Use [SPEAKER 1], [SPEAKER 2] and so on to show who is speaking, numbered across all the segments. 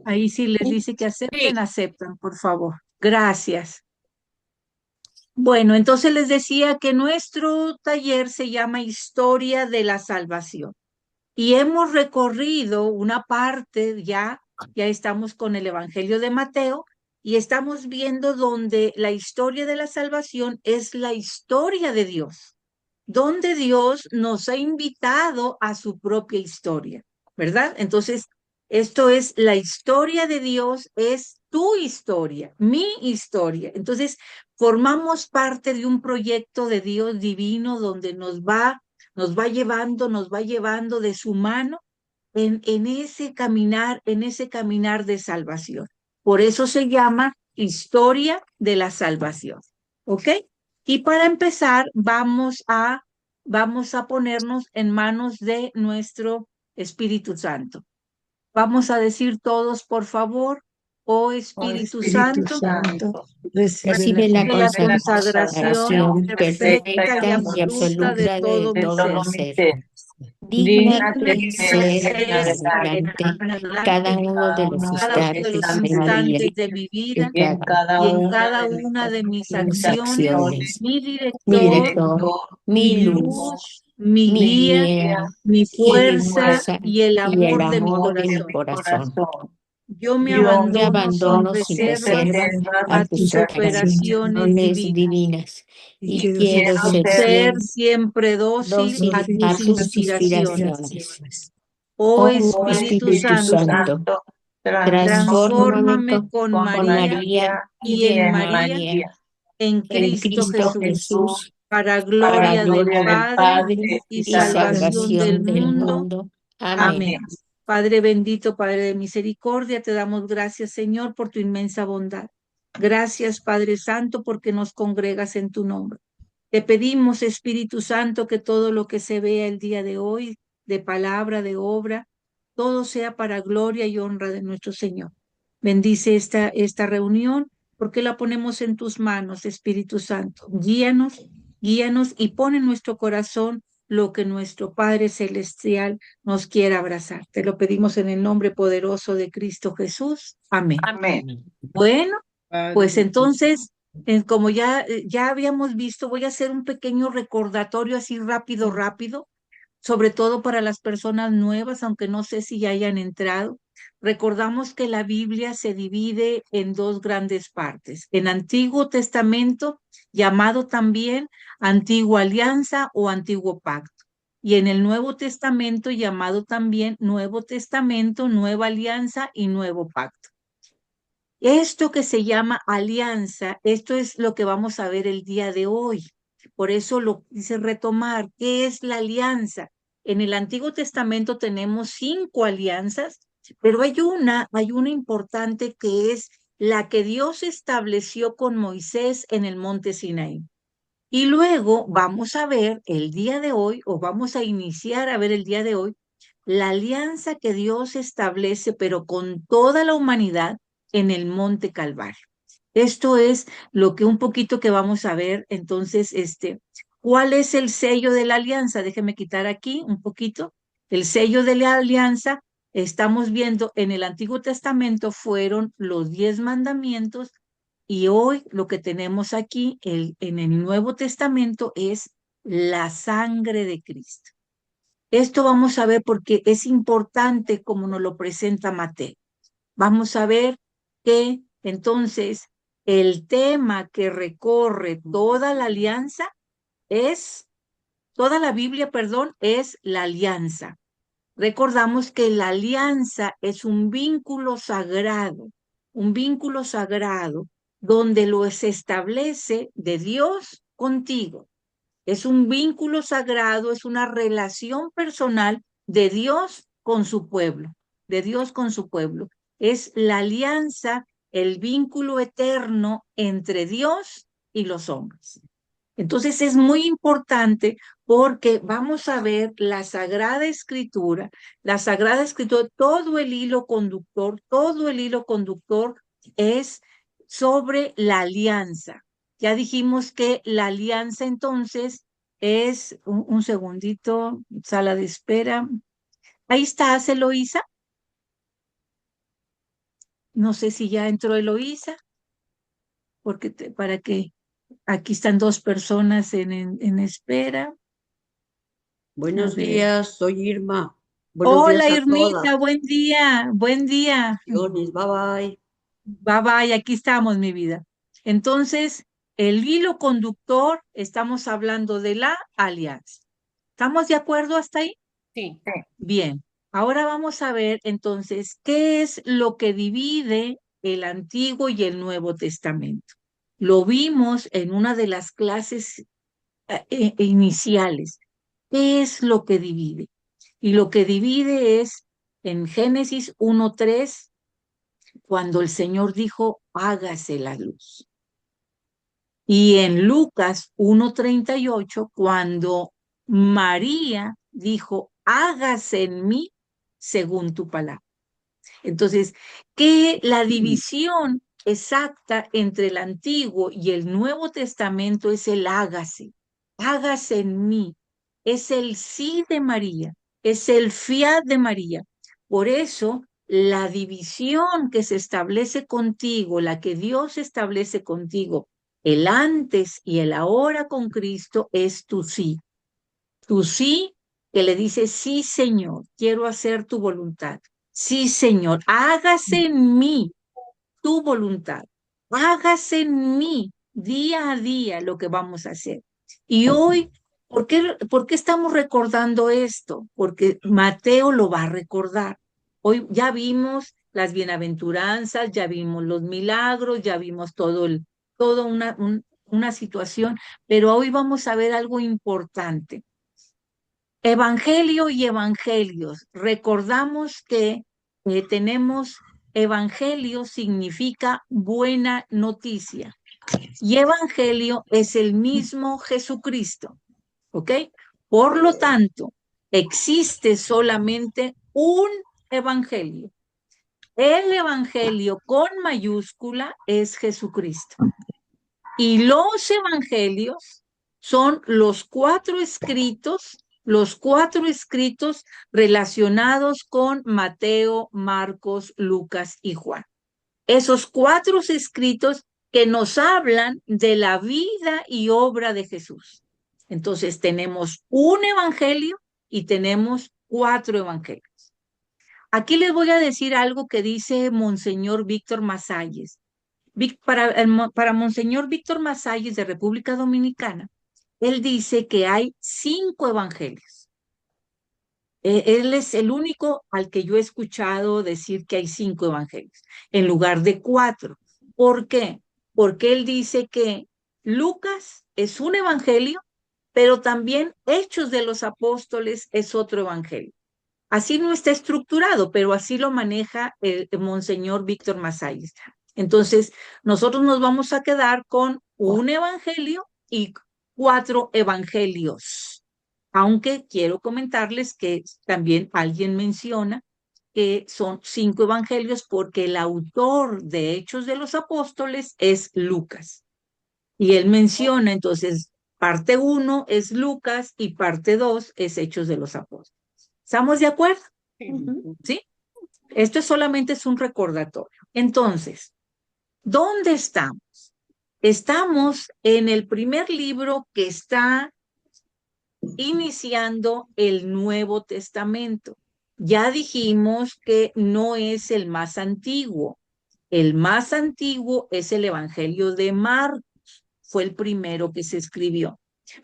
[SPEAKER 1] Ahí sí les dice que acepten,
[SPEAKER 2] Sí.
[SPEAKER 1] aceptan, por favor. Gracias. Bueno, entonces les decía que nuestro taller se llama Historia de la Salvación y hemos recorrido una parte ya estamos con el Evangelio de Mateo y estamos viendo donde la historia de la salvación es la historia de Dios, donde Dios nos ha invitado a su propia historia, ¿verdad? Entonces, esto es la historia de Dios, es tu historia, mi historia. Entonces, formamos parte de un proyecto de Dios divino donde nos va llevando de su mano en ese caminar de salvación. Por eso se llama historia de la salvación. ¿Ok? Y para empezar, vamos a ponernos en manos de nuestro Espíritu Santo. Vamos a decir todos, por favor, oh
[SPEAKER 3] Oh
[SPEAKER 1] Espíritu
[SPEAKER 3] Espíritu
[SPEAKER 1] Santo,
[SPEAKER 3] Santo, recibe la
[SPEAKER 2] Recibe la
[SPEAKER 1] recibe la
[SPEAKER 3] consagración
[SPEAKER 1] consagración
[SPEAKER 2] consagración
[SPEAKER 1] perfecta y
[SPEAKER 2] perfecta y
[SPEAKER 1] absoluta de
[SPEAKER 2] absoluta de
[SPEAKER 1] todo mi
[SPEAKER 2] todo
[SPEAKER 1] ser.
[SPEAKER 2] mi
[SPEAKER 3] todo mi
[SPEAKER 2] ser.
[SPEAKER 3] ser.
[SPEAKER 2] Digna
[SPEAKER 3] Digna
[SPEAKER 1] Digna
[SPEAKER 3] de
[SPEAKER 2] de
[SPEAKER 1] de
[SPEAKER 2] ser
[SPEAKER 3] ser en
[SPEAKER 1] ser
[SPEAKER 2] en
[SPEAKER 3] adelante
[SPEAKER 2] adelante
[SPEAKER 1] en
[SPEAKER 2] cada
[SPEAKER 1] adelante
[SPEAKER 2] uno de
[SPEAKER 3] cada
[SPEAKER 2] los
[SPEAKER 3] uno de
[SPEAKER 1] cada
[SPEAKER 3] los
[SPEAKER 1] uno de los
[SPEAKER 2] instantes de
[SPEAKER 3] instantes
[SPEAKER 2] mi
[SPEAKER 3] de mi
[SPEAKER 2] vida
[SPEAKER 1] instantes
[SPEAKER 3] vida
[SPEAKER 1] de mi vida
[SPEAKER 2] y
[SPEAKER 3] y en cada
[SPEAKER 1] y en
[SPEAKER 3] una
[SPEAKER 1] cada
[SPEAKER 3] de mis
[SPEAKER 1] una de mis
[SPEAKER 2] mis
[SPEAKER 1] acciones,
[SPEAKER 3] acciones.
[SPEAKER 2] acciones.
[SPEAKER 1] mi
[SPEAKER 2] Mi
[SPEAKER 3] Mi
[SPEAKER 1] director,
[SPEAKER 2] director,
[SPEAKER 3] director,
[SPEAKER 2] mi
[SPEAKER 1] mi
[SPEAKER 3] mi
[SPEAKER 2] luz,
[SPEAKER 1] luz,
[SPEAKER 3] luz,
[SPEAKER 1] mi
[SPEAKER 2] mi
[SPEAKER 1] guía,
[SPEAKER 2] guía
[SPEAKER 1] mi
[SPEAKER 2] y mi
[SPEAKER 1] fuerza
[SPEAKER 2] fuerza
[SPEAKER 1] y el
[SPEAKER 2] y el
[SPEAKER 1] amor de mi
[SPEAKER 2] amor de mi
[SPEAKER 3] de
[SPEAKER 1] corazón.
[SPEAKER 3] mi
[SPEAKER 2] corazón.
[SPEAKER 3] corazón.
[SPEAKER 1] Yo me
[SPEAKER 3] Yo
[SPEAKER 2] Me
[SPEAKER 1] abandono sin
[SPEAKER 2] abandono sin
[SPEAKER 1] reservas
[SPEAKER 2] reservas
[SPEAKER 3] reservas
[SPEAKER 2] a
[SPEAKER 1] a
[SPEAKER 2] tus
[SPEAKER 1] tus operaciones
[SPEAKER 2] operaciones
[SPEAKER 1] divinas
[SPEAKER 2] divinas
[SPEAKER 3] y
[SPEAKER 2] y
[SPEAKER 3] quiero
[SPEAKER 1] y
[SPEAKER 3] ser
[SPEAKER 2] quiero
[SPEAKER 1] quiero
[SPEAKER 2] ser
[SPEAKER 1] ser
[SPEAKER 2] siempre
[SPEAKER 1] siempre dócil a
[SPEAKER 2] dócil a
[SPEAKER 1] tus
[SPEAKER 2] tus
[SPEAKER 1] inspiraciones.
[SPEAKER 2] inspiraciones.
[SPEAKER 1] Oh
[SPEAKER 2] Oh
[SPEAKER 3] Oh
[SPEAKER 1] Espíritu
[SPEAKER 2] Espíritu
[SPEAKER 3] Espíritu
[SPEAKER 1] Santo,
[SPEAKER 2] Santo,
[SPEAKER 3] Santo, transfórmame
[SPEAKER 2] transfórmame
[SPEAKER 1] transfórmame con
[SPEAKER 3] con
[SPEAKER 1] María
[SPEAKER 3] María
[SPEAKER 2] María
[SPEAKER 1] y
[SPEAKER 2] y
[SPEAKER 1] en
[SPEAKER 2] en
[SPEAKER 1] María
[SPEAKER 2] María,
[SPEAKER 1] en
[SPEAKER 2] en
[SPEAKER 1] Cristo
[SPEAKER 3] Cristo
[SPEAKER 2] Cristo
[SPEAKER 1] Jesús,
[SPEAKER 3] Jesús,
[SPEAKER 2] Jesús,
[SPEAKER 1] para
[SPEAKER 3] para
[SPEAKER 2] para
[SPEAKER 1] gloria del
[SPEAKER 2] gloria
[SPEAKER 3] gloria del
[SPEAKER 2] del
[SPEAKER 1] Padre
[SPEAKER 3] Padre
[SPEAKER 2] Padre
[SPEAKER 1] y
[SPEAKER 3] y
[SPEAKER 2] y
[SPEAKER 1] salvación del
[SPEAKER 2] salvación del
[SPEAKER 1] mundo.
[SPEAKER 2] mundo. Amén.
[SPEAKER 1] Amén. Padre bendito, Padre de misericordia, te damos gracias, Señor, por tu inmensa bondad. Gracias, Padre Santo, porque nos congregas en tu nombre. Te pedimos, Espíritu Santo, que todo lo que se vea el día de hoy, de palabra, de obra, todo sea para gloria y honra de nuestro Señor. Bendice esta reunión, porque la ponemos en tus manos, Espíritu Santo. Guíanos y pon en nuestro corazón lo que nuestro Padre Celestial nos quiera abrazar. Te lo pedimos en el nombre poderoso de Cristo Jesús. Amén.
[SPEAKER 3] Amén.
[SPEAKER 1] Bueno, pues
[SPEAKER 3] Padre,
[SPEAKER 1] entonces, como ya habíamos visto, voy a hacer un pequeño recordatorio así rápido, rápido, sobre todo para las personas nuevas, aunque no sé si ya hayan entrado. Recordamos que la Biblia se divide en dos grandes partes, en Antiguo Testamento, llamado también Antigua Alianza o Antiguo Pacto, y en el Nuevo Testamento, llamado también Nuevo Testamento, Nueva Alianza y Nuevo Pacto. Esto que se llama alianza, esto es lo que vamos a ver el día de hoy. Por eso lo quise retomar. ¿Qué es la alianza? En el Antiguo Testamento tenemos 5 alianzas, pero hay una importante que es la que Dios estableció con Moisés en el monte Sinaí. Y luego vamos a ver el día de hoy, o vamos a iniciar a ver el día de hoy, la alianza que Dios establece, pero con toda la humanidad en el Monte Calvario. Esto es lo que un poquito que vamos a ver. Entonces, ¿cuál es el sello de la alianza? Déjeme quitar aquí un poquito. El sello de la alianza, estamos viendo en el Antiguo Testamento fueron los 10 mandamientos y hoy lo que tenemos aquí en el Nuevo Testamento es la sangre de Cristo. Esto vamos a ver porque es importante como nos lo presenta Mateo. Vamos a ver que entonces el tema que recorre toda la alianza es, toda la Biblia, perdón, es la alianza. Recordamos que la alianza es un vínculo sagrado donde lo se establece de Dios contigo. Es un vínculo sagrado, es una relación personal de Dios con su pueblo, de Dios con su pueblo. Es la alianza, el vínculo eterno entre Dios y los hombres. Entonces es muy importante porque vamos a ver la Sagrada Escritura, todo el hilo conductor es sobre la alianza. Ya dijimos que la alianza entonces es, un segundito, sala de espera. Ahí está, Eloísa. No sé si ya entró Eloísa, porque para que aquí están dos personas en espera.
[SPEAKER 3] Buenos días, soy Irma. Buenos
[SPEAKER 1] Hola
[SPEAKER 3] días a
[SPEAKER 1] Irmita,
[SPEAKER 3] todas.
[SPEAKER 1] buen día, buen día.
[SPEAKER 3] Bendiciones, bye bye.
[SPEAKER 1] Bye bye, aquí estamos, mi vida. Entonces, el hilo conductor, estamos hablando de la alianza. ¿Estamos de acuerdo hasta ahí?
[SPEAKER 2] Sí.
[SPEAKER 1] Bien, ahora vamos a ver entonces qué es lo que divide el Antiguo y el Nuevo Testamento. Lo vimos en una de las clases iniciales. ¿Qué es lo que divide? Y lo que divide es en Génesis 1:3, cuando el Señor dijo, hágase la luz. Y en Lucas 1:38, cuando María dijo, hágase en mí según tu palabra. Entonces, que la división exacta entre el Antiguo y el Nuevo Testamento es el hágase, hágase en mí, es el sí de María, es el fiat de María. Por eso, la división que se establece contigo, la que Dios establece contigo, el antes y el ahora con Cristo, es tu sí. Tu sí, que le dice, sí, Señor, quiero hacer tu voluntad. Sí, Señor, hágase en mí tu voluntad. Hágase en mí día a día lo que vamos a hacer. Y hoy, ¿por qué estamos recordando esto? Porque Mateo lo va a recordar. Hoy ya vimos las bienaventuranzas, ya vimos los milagros, ya vimos toda una situación, pero hoy vamos a ver algo importante. Evangelio y evangelios. Recordamos que tenemos evangelio significa buena noticia y evangelio es el mismo Jesucristo, ¿ok? Por lo tanto, existe solamente un evangelio. El evangelio con mayúscula es Jesucristo. Y los evangelios son los cuatro escritos relacionados con Mateo, Marcos, Lucas y Juan. Esos cuatro escritos que nos hablan de la vida y obra de Jesús. Entonces tenemos un evangelio y tenemos cuatro evangelios. Aquí les voy a decir algo que dice Monseñor Víctor Masalles. Para Monseñor Víctor Masalles de República Dominicana, él dice que hay 5 evangelios. Él es el único al que yo he escuchado decir que hay 5 evangelios, en lugar de 4. ¿Por qué? Porque él dice que Lucas es un evangelio, pero también Hechos de los Apóstoles es otro evangelio. Así no está estructurado, pero así lo maneja el Monseñor Víctor Masalles. Entonces, nosotros nos vamos a quedar con un evangelio y 4 evangelios. Aunque quiero comentarles que también alguien menciona que son 5 evangelios porque el autor de Hechos de los Apóstoles es Lucas. Y él menciona entonces, parte 1 es Lucas y parte 2 es Hechos de los Apóstoles. ¿Estamos de acuerdo? ¿Sí? Esto solamente es un recordatorio. Entonces, ¿dónde estamos? Estamos en el primer libro que está iniciando el Nuevo Testamento. Ya dijimos que no es el más antiguo. El más antiguo es el Evangelio de Marcos. Fue el primero que se escribió.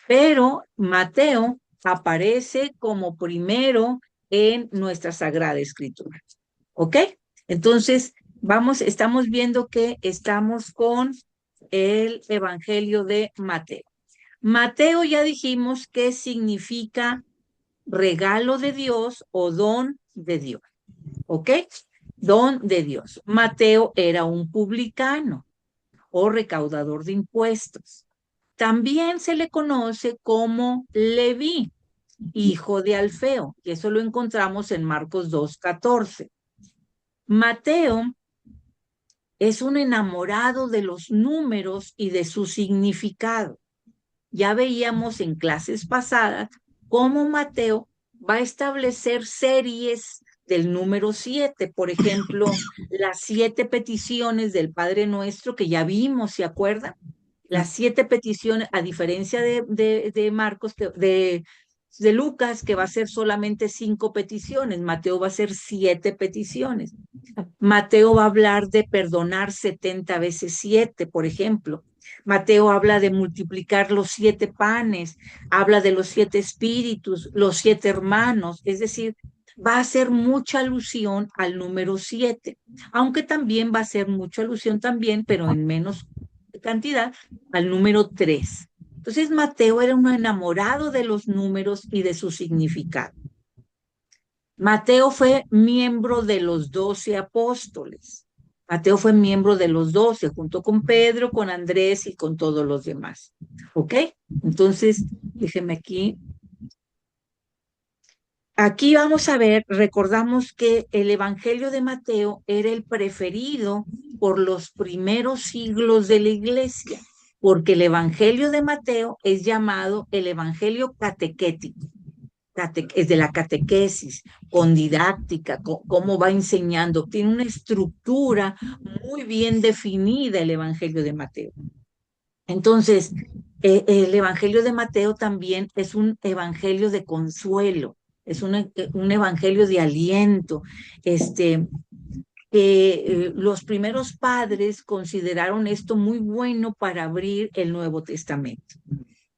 [SPEAKER 1] Pero Mateo aparece como primero en nuestra Sagrada Escritura. ¿Ok? Entonces, estamos viendo que estamos con el Evangelio de Mateo. Mateo ya dijimos que significa regalo de Dios o don de Dios. ¿Ok? Don de Dios. Mateo era un publicano o recaudador de impuestos. También se le conoce como Leví, hijo de Alfeo, y eso lo encontramos en Marcos 2:14. Mateo es un enamorado de los números y de su significado. Ya veíamos en clases pasadas cómo Mateo va a establecer series del número 7. Por ejemplo, las 7 peticiones del Padre Nuestro que ya vimos, ¿se acuerdan? Las 7 peticiones, a diferencia de Marcos, de Lucas, que va a ser solamente 5 peticiones, Mateo va a ser 7 peticiones. Mateo va a hablar de perdonar 70 veces 7, por ejemplo. Mateo habla de multiplicar los 7 panes, habla de los 7 espíritus, los 7 hermanos, es decir, va a hacer mucha alusión al número 7, aunque también va a hacer mucha alusión también, pero en menos cantidad, al número 3. Entonces Mateo era un enamorado de los números y de su significado. Mateo fue miembro de los 12 apóstoles. Mateo fue miembro de los 12, junto con Pedro, con Andrés y con todos los demás. ¿Ok? Entonces, déjenme aquí. Aquí vamos a ver, recordamos que el Evangelio de Mateo era el preferido por los primeros siglos de la iglesia, porque el Evangelio de Mateo es llamado el Evangelio catequético. Es de la catequesis, con didáctica, cómo va enseñando. Tiene una estructura muy bien definida el Evangelio de Mateo. Entonces, el Evangelio de Mateo también es un evangelio de consuelo, es un evangelio de aliento. Los primeros padres consideraron esto muy bueno para abrir el Nuevo Testamento.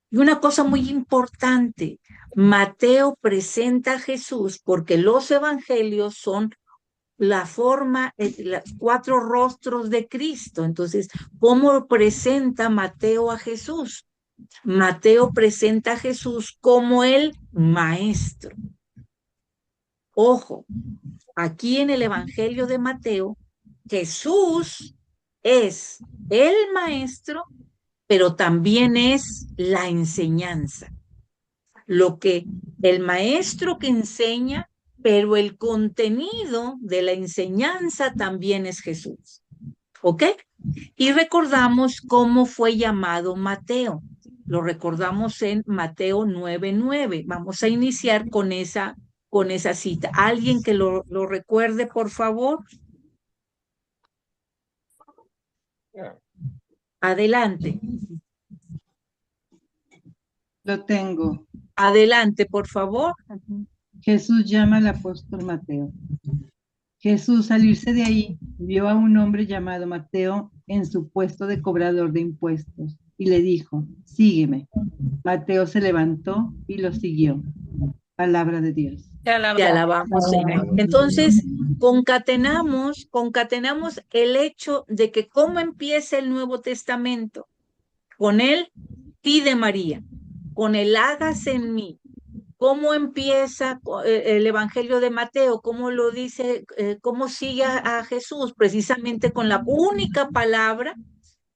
[SPEAKER 1] Y una cosa muy importante, Mateo presenta a Jesús porque los evangelios son la forma, los 4 rostros de Cristo. Entonces, ¿cómo presenta Mateo a Jesús? Mateo presenta a Jesús como el maestro. Ojo, aquí en el Evangelio de Mateo, Jesús es el maestro, pero también es la enseñanza. Lo que el maestro que enseña, pero el contenido de la enseñanza también es Jesús. ¿Ok? Y recordamos cómo fue llamado Mateo. Lo recordamos en Mateo 9:9. Vamos a iniciar con esa cita. ¿Alguien que lo recuerde, por favor? Adelante.
[SPEAKER 4] Lo tengo.
[SPEAKER 1] Adelante, por favor.
[SPEAKER 4] Jesús llama al apóstol Mateo. Jesús, al irse de ahí, vio a un hombre llamado Mateo en su puesto de cobrador de impuestos y le dijo, sígueme. Mateo se levantó y lo siguió. Palabra de Dios.
[SPEAKER 1] Te alabamos, Señor. Entonces, concatenamos el hecho de que cómo empieza el Nuevo Testamento. Con él, pide María, con el hágase en mí. ¿Cómo empieza el Evangelio de Mateo? ¿Cómo lo dice? ¿Cómo sigue a Jesús? Precisamente con la única palabra,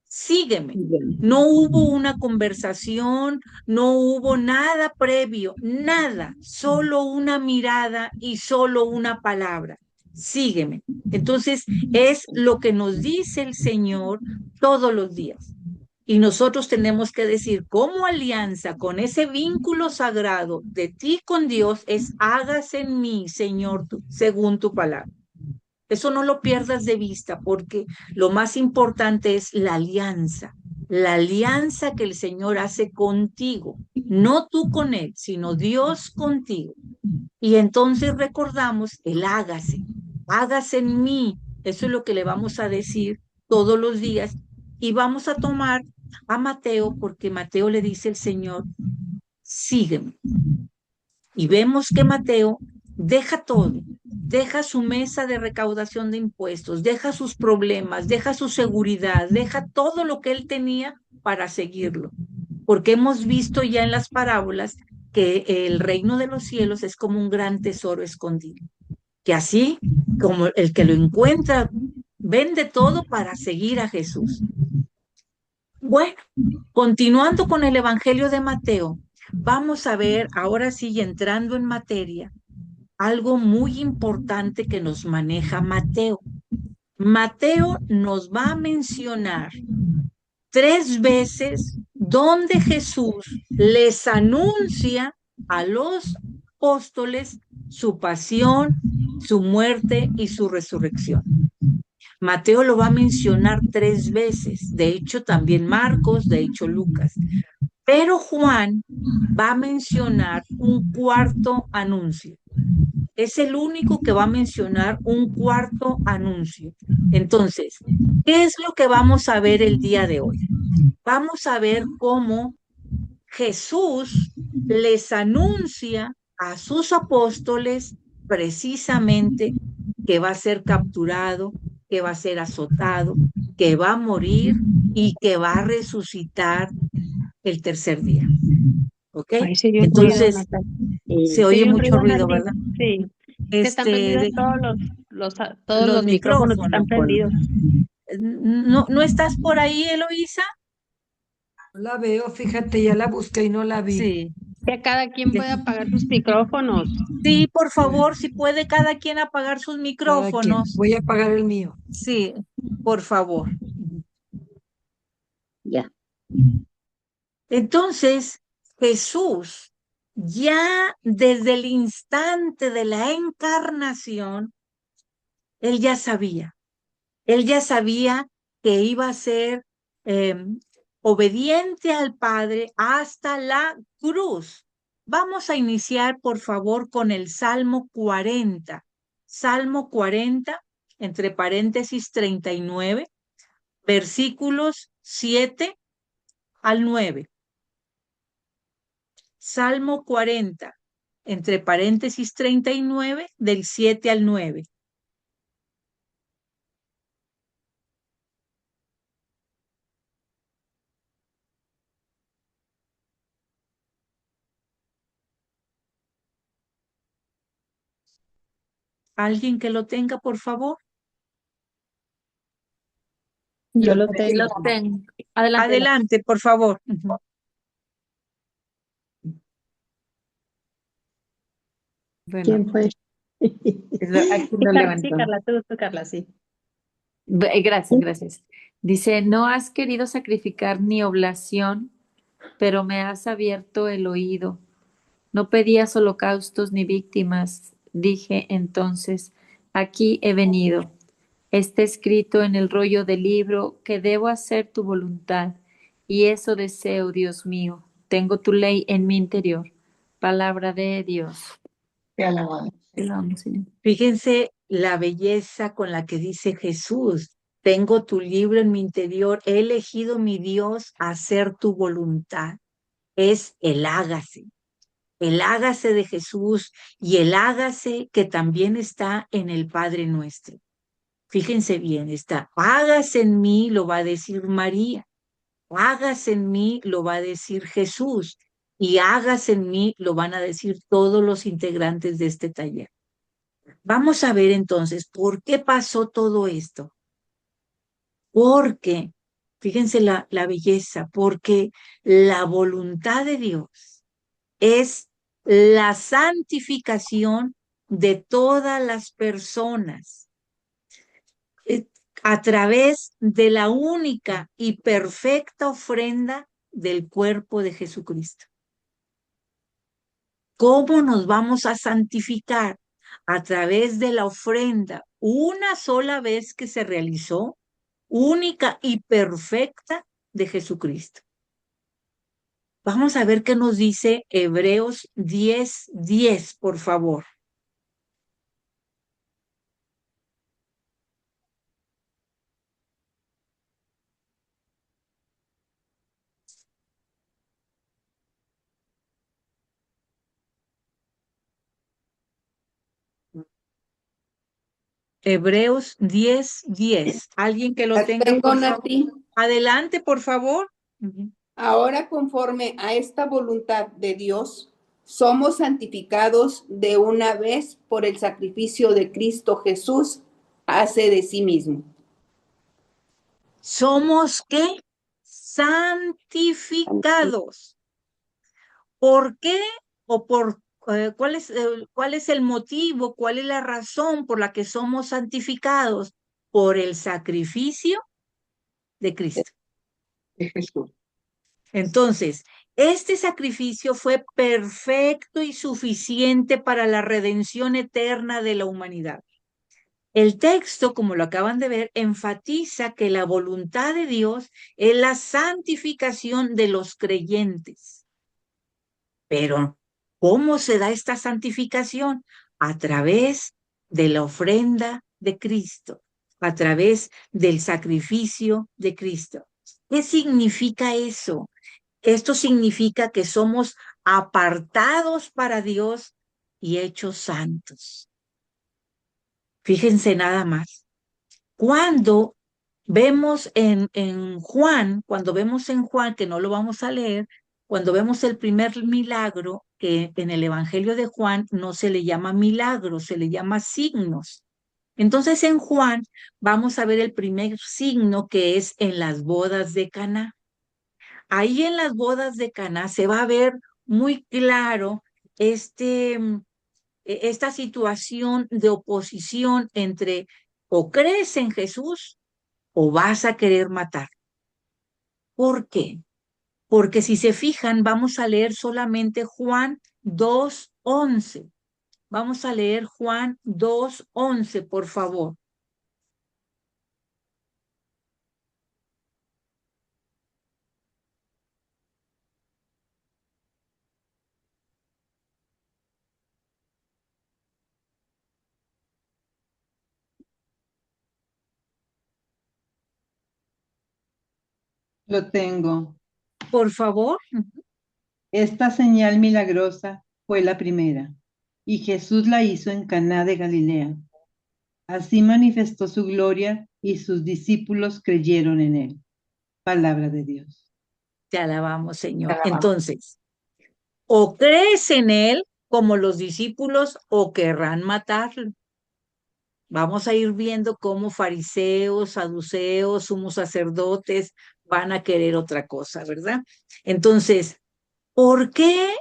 [SPEAKER 1] sígueme. No hubo una conversación, no hubo nada previo, nada, solo una mirada y solo una palabra. Sígueme. Entonces, es lo que nos dice el Señor todos los días. Y nosotros tenemos que decir, como alianza con ese vínculo sagrado de ti con Dios, es hágase en mí, Señor, según tu palabra. Eso no lo pierdas de vista, porque lo más importante es la alianza que el Señor hace contigo, no tú con Él, sino Dios contigo. Y entonces recordamos el hágase en mí. Eso es lo que le vamos a decir todos los días. Y vamos a tomar a Mateo, porque Mateo le dice el Señor, sígueme. Y vemos que Mateo deja todo, deja su mesa de recaudación de impuestos, deja sus problemas, deja su seguridad, deja todo lo que él tenía para seguirlo. Porque hemos visto ya en las parábolas que el reino de los cielos es como un gran tesoro escondido. Que así como el que lo encuentra, vende todo para seguir a Jesús. Bueno, continuando con el Evangelio de Mateo, vamos a ver, ahora sí, entrando en materia, algo muy importante que nos maneja Mateo. Mateo nos va a mencionar 3 veces donde Jesús les anuncia a los apóstoles su pasión, su muerte y su resurrección. Mateo lo va a mencionar 3 veces, de hecho también Marcos, de hecho Lucas. Pero Juan va a mencionar un cuarto anuncio. Es el único que va a mencionar un cuarto anuncio. Entonces, ¿qué es lo que vamos a ver el día de hoy? Vamos a ver cómo Jesús les anuncia a sus apóstoles precisamente que va a ser capturado, que va a ser azotado, que va a morir y que va a resucitar el tercer día. ¿Ok?
[SPEAKER 2] Ahí se dio un ruido,
[SPEAKER 1] Entonces,
[SPEAKER 2] Natalia.
[SPEAKER 1] se
[SPEAKER 2] Se
[SPEAKER 1] oye
[SPEAKER 2] oye un
[SPEAKER 1] mucho
[SPEAKER 2] ruido,
[SPEAKER 1] ruido,
[SPEAKER 2] Nati.
[SPEAKER 1] ¿verdad?
[SPEAKER 2] Sí. Es que están prendidos
[SPEAKER 1] De,
[SPEAKER 2] todos
[SPEAKER 1] los
[SPEAKER 2] los micrófonos
[SPEAKER 1] micrófonos,
[SPEAKER 2] están prendidos.
[SPEAKER 1] ¿No estás por ahí, Eloísa?
[SPEAKER 5] No la veo, fíjate, ya la busqué y no la vi.
[SPEAKER 1] Sí.
[SPEAKER 2] Que cada quien puede apagar sus micrófonos.
[SPEAKER 1] Sí, por favor, si puede cada quien apagar sus
[SPEAKER 5] Cada quien.
[SPEAKER 1] micrófonos.
[SPEAKER 5] Voy a apagar el mío.
[SPEAKER 1] Sí, por favor.
[SPEAKER 2] Ya.
[SPEAKER 1] Entonces, Jesús, ya desde el instante de la encarnación, él ya sabía que iba a ser obediente al Padre hasta la cruz. Vamos a iniciar, por favor, con el Salmo 40. Salmo 40, entre paréntesis 39, versículos 7 al 9. Salmo 40, entre paréntesis 39, del 7 al 9. ¿Alguien que lo tenga, por favor?
[SPEAKER 2] Yo lo
[SPEAKER 6] Sí,
[SPEAKER 2] tengo.
[SPEAKER 6] los tengo. Adelante.
[SPEAKER 1] Adelante, por favor. Ujú.
[SPEAKER 6] Bueno,
[SPEAKER 2] ¿Quién fue?
[SPEAKER 6] aquí lo
[SPEAKER 2] Sí,
[SPEAKER 6] levantó.
[SPEAKER 2] Carla, tú, Carla, sí.
[SPEAKER 6] Gracias, gracias. Dice, no has querido sacrificar ni oblación, pero me has abierto el oído. No pedías holocaustos ni víctimas. Dije entonces, aquí he venido. Está escrito en el rollo del libro que debo hacer tu voluntad, y eso deseo, Dios mío. Tengo tu ley en mi interior. Palabra de Dios.
[SPEAKER 4] Te alabamos.
[SPEAKER 6] Te alabamos, Señor.
[SPEAKER 1] Fíjense la belleza con la que dice Jesús. Tengo tu libro en mi interior. He elegido, mi Dios, hacer tu voluntad. Es el hágase. El hágase de Jesús y el hágase que también está en el Padre nuestro. Fíjense bien, está, hágase en mí, lo va a decir María, hágase en mí, lo va a decir Jesús, y hágase en mí, lo van a decir todos los integrantes de este taller. Vamos a ver entonces, ¿por qué pasó todo esto? Porque, fíjense la belleza, porque la voluntad de Dios es la santificación de todas las personas a través de la única y perfecta ofrenda del cuerpo de Jesucristo. ¿Cómo nos vamos a santificar? A través de la ofrenda, una sola vez que se realizó, única y perfecta de Jesucristo. Vamos a ver qué nos dice Hebreos 10:10, por favor. Hebreos 10:10. ¿Alguien que lo
[SPEAKER 7] La
[SPEAKER 1] tenga,
[SPEAKER 7] tengo,
[SPEAKER 1] por favor?
[SPEAKER 7] Nati.
[SPEAKER 1] Adelante, por favor. Ujú.
[SPEAKER 7] Ahora, conforme a esta voluntad de Dios, somos santificados de una vez por el sacrificio de Cristo Jesús, hace de sí mismo.
[SPEAKER 1] ¿Somos qué? Santificados. ¿Por qué o por cuál es el motivo, cuál es la razón por la que somos santificados? Por el sacrificio de Cristo.
[SPEAKER 7] De Jesús.
[SPEAKER 1] Entonces, Este sacrificio fue perfecto y suficiente para la redención eterna de la humanidad. El texto, como lo acaban de ver, enfatiza que la voluntad de Dios es la santificación de los creyentes. Pero, ¿cómo se da esta santificación? A través de la ofrenda de Cristo, a través del sacrificio de Cristo. ¿Qué significa eso? Esto significa que somos apartados para Dios y hechos santos. Fíjense nada más. Cuando vemos en Juan, que no lo vamos a leer, cuando vemos el primer milagro, que en el Evangelio de Juan no se le llama milagro, se le llama signos. Entonces en Juan vamos a ver el primer signo, que es en las bodas de Caná. Ahí en las bodas de Caná se va a ver muy claro esta situación de oposición entre o crees en Jesús o vas a querer matar. ¿Por qué? Porque si se fijan, vamos a leer solamente Juan 2:11. Vamos a leer Juan 2:11, por favor.
[SPEAKER 4] Lo tengo.
[SPEAKER 1] Por favor.
[SPEAKER 4] Esta señal milagrosa fue la primera, y Jesús la hizo en Caná de Galilea. Así manifestó su gloria y sus discípulos creyeron en él. Palabra de Dios.
[SPEAKER 1] Te alabamos, Señor. Entonces, o crees en él como los discípulos o querrán matarlo. Vamos a ir viendo cómo fariseos, saduceos, sumos sacerdotes van a querer otra cosa, ¿verdad? Entonces, ¿por qué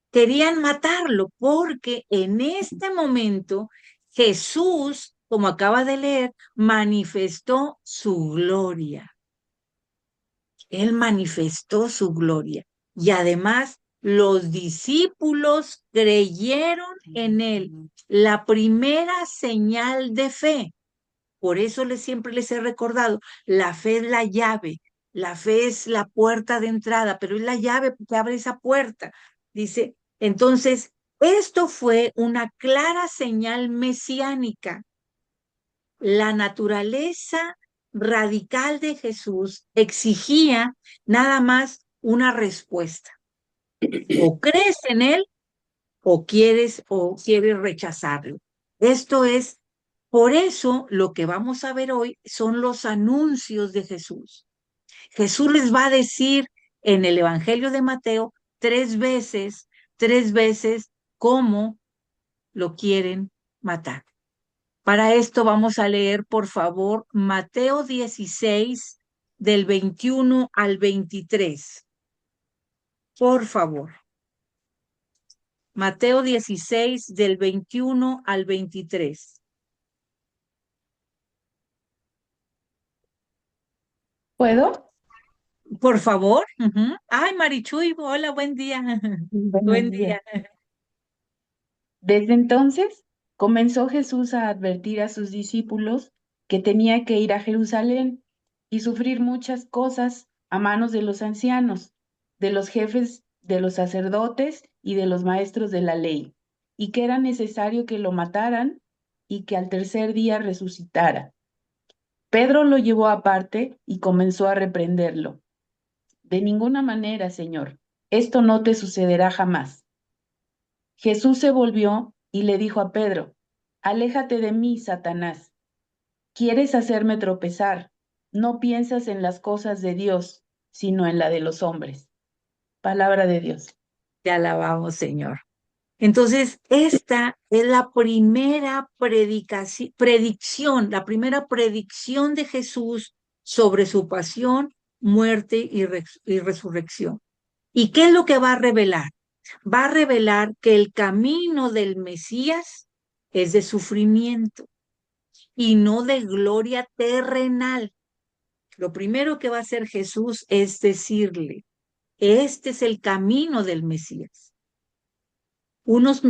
[SPEAKER 1] querían matarlo? Porque en este momento Jesús, como acaba de leer, manifestó su gloria. Él manifestó su gloria. Y además, los discípulos creyeron en él. La primera señal de fe. Por eso siempre les he recordado, la fe es la llave, la fe es la puerta de entrada, pero es la llave que abre esa puerta. Dice, entonces, esto fue una clara señal mesiánica. La naturaleza radical de Jesús exigía nada más una respuesta. O crees en él o quieres rechazarlo. Esto es, por eso lo que vamos a ver hoy son los anuncios de Jesús. Jesús les va a decir en el Evangelio de Mateo tres veces cómo lo quieren matar. Para esto vamos a leer, por favor, Mateo 16, del 21 al 23. Por favor. Mateo 16, del 21 al 23.
[SPEAKER 8] ¿Puedo?
[SPEAKER 1] Por favor. Ay, Marichuy, hola, buen día. Buen día.
[SPEAKER 8] Desde entonces comenzó Jesús a advertir a sus discípulos que tenía que ir a Jerusalén y sufrir muchas cosas a manos de los ancianos, de los jefes de los sacerdotes y de los maestros de la ley, y que era necesario que lo mataran y que al tercer día resucitara. Pedro lo llevó aparte y comenzó a reprenderlo. De ninguna manera, Señor, esto no te sucederá jamás. Jesús se volvió y le dijo a Pedro, aléjate de mí, Satanás. Quieres hacerme tropezar. No piensas en las cosas de Dios, sino en la de los hombres. Palabra de Dios.
[SPEAKER 1] Te alabamos, Señor. Entonces, esta es la primera predicción, la primera predicción de Jesús sobre su pasión, muerte y resurrección. ¿Y qué es lo que va a revelar? Va a revelar que el camino del Mesías es de sufrimiento y no de gloria terrenal. Lo primero que va a hacer Jesús es decirle, Este es el camino del Mesías. Unas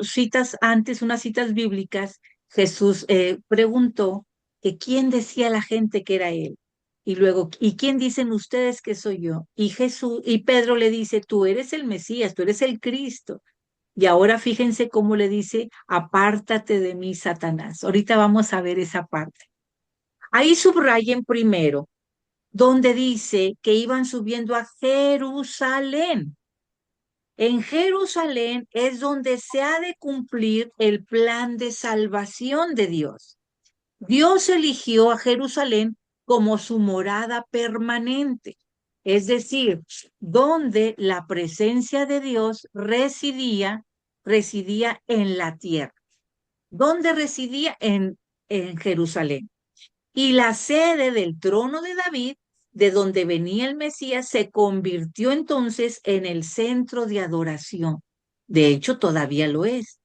[SPEAKER 1] citas antes, unas citas bíblicas, Jesús preguntó que quién decía la gente que era él. Y luego, ¿y quién dicen ustedes que soy yo? Y Pedro le dice, tú eres el Mesías, tú eres el Cristo. Y ahora fíjense cómo le dice, apártate de mí, Satanás. Ahorita vamos a ver esa parte. Ahí subrayen primero, donde dice que iban subiendo a Jerusalén. En Jerusalén es donde se ha de cumplir el plan de salvación de Dios. Dios eligió a Jerusalén como su morada permanente, es decir, donde la presencia de Dios residía en la tierra. ¿Dónde residía? En Jerusalén. Y la sede del trono de David, de donde venía el Mesías, se convirtió entonces en el centro de adoración. De hecho, todavía lo es.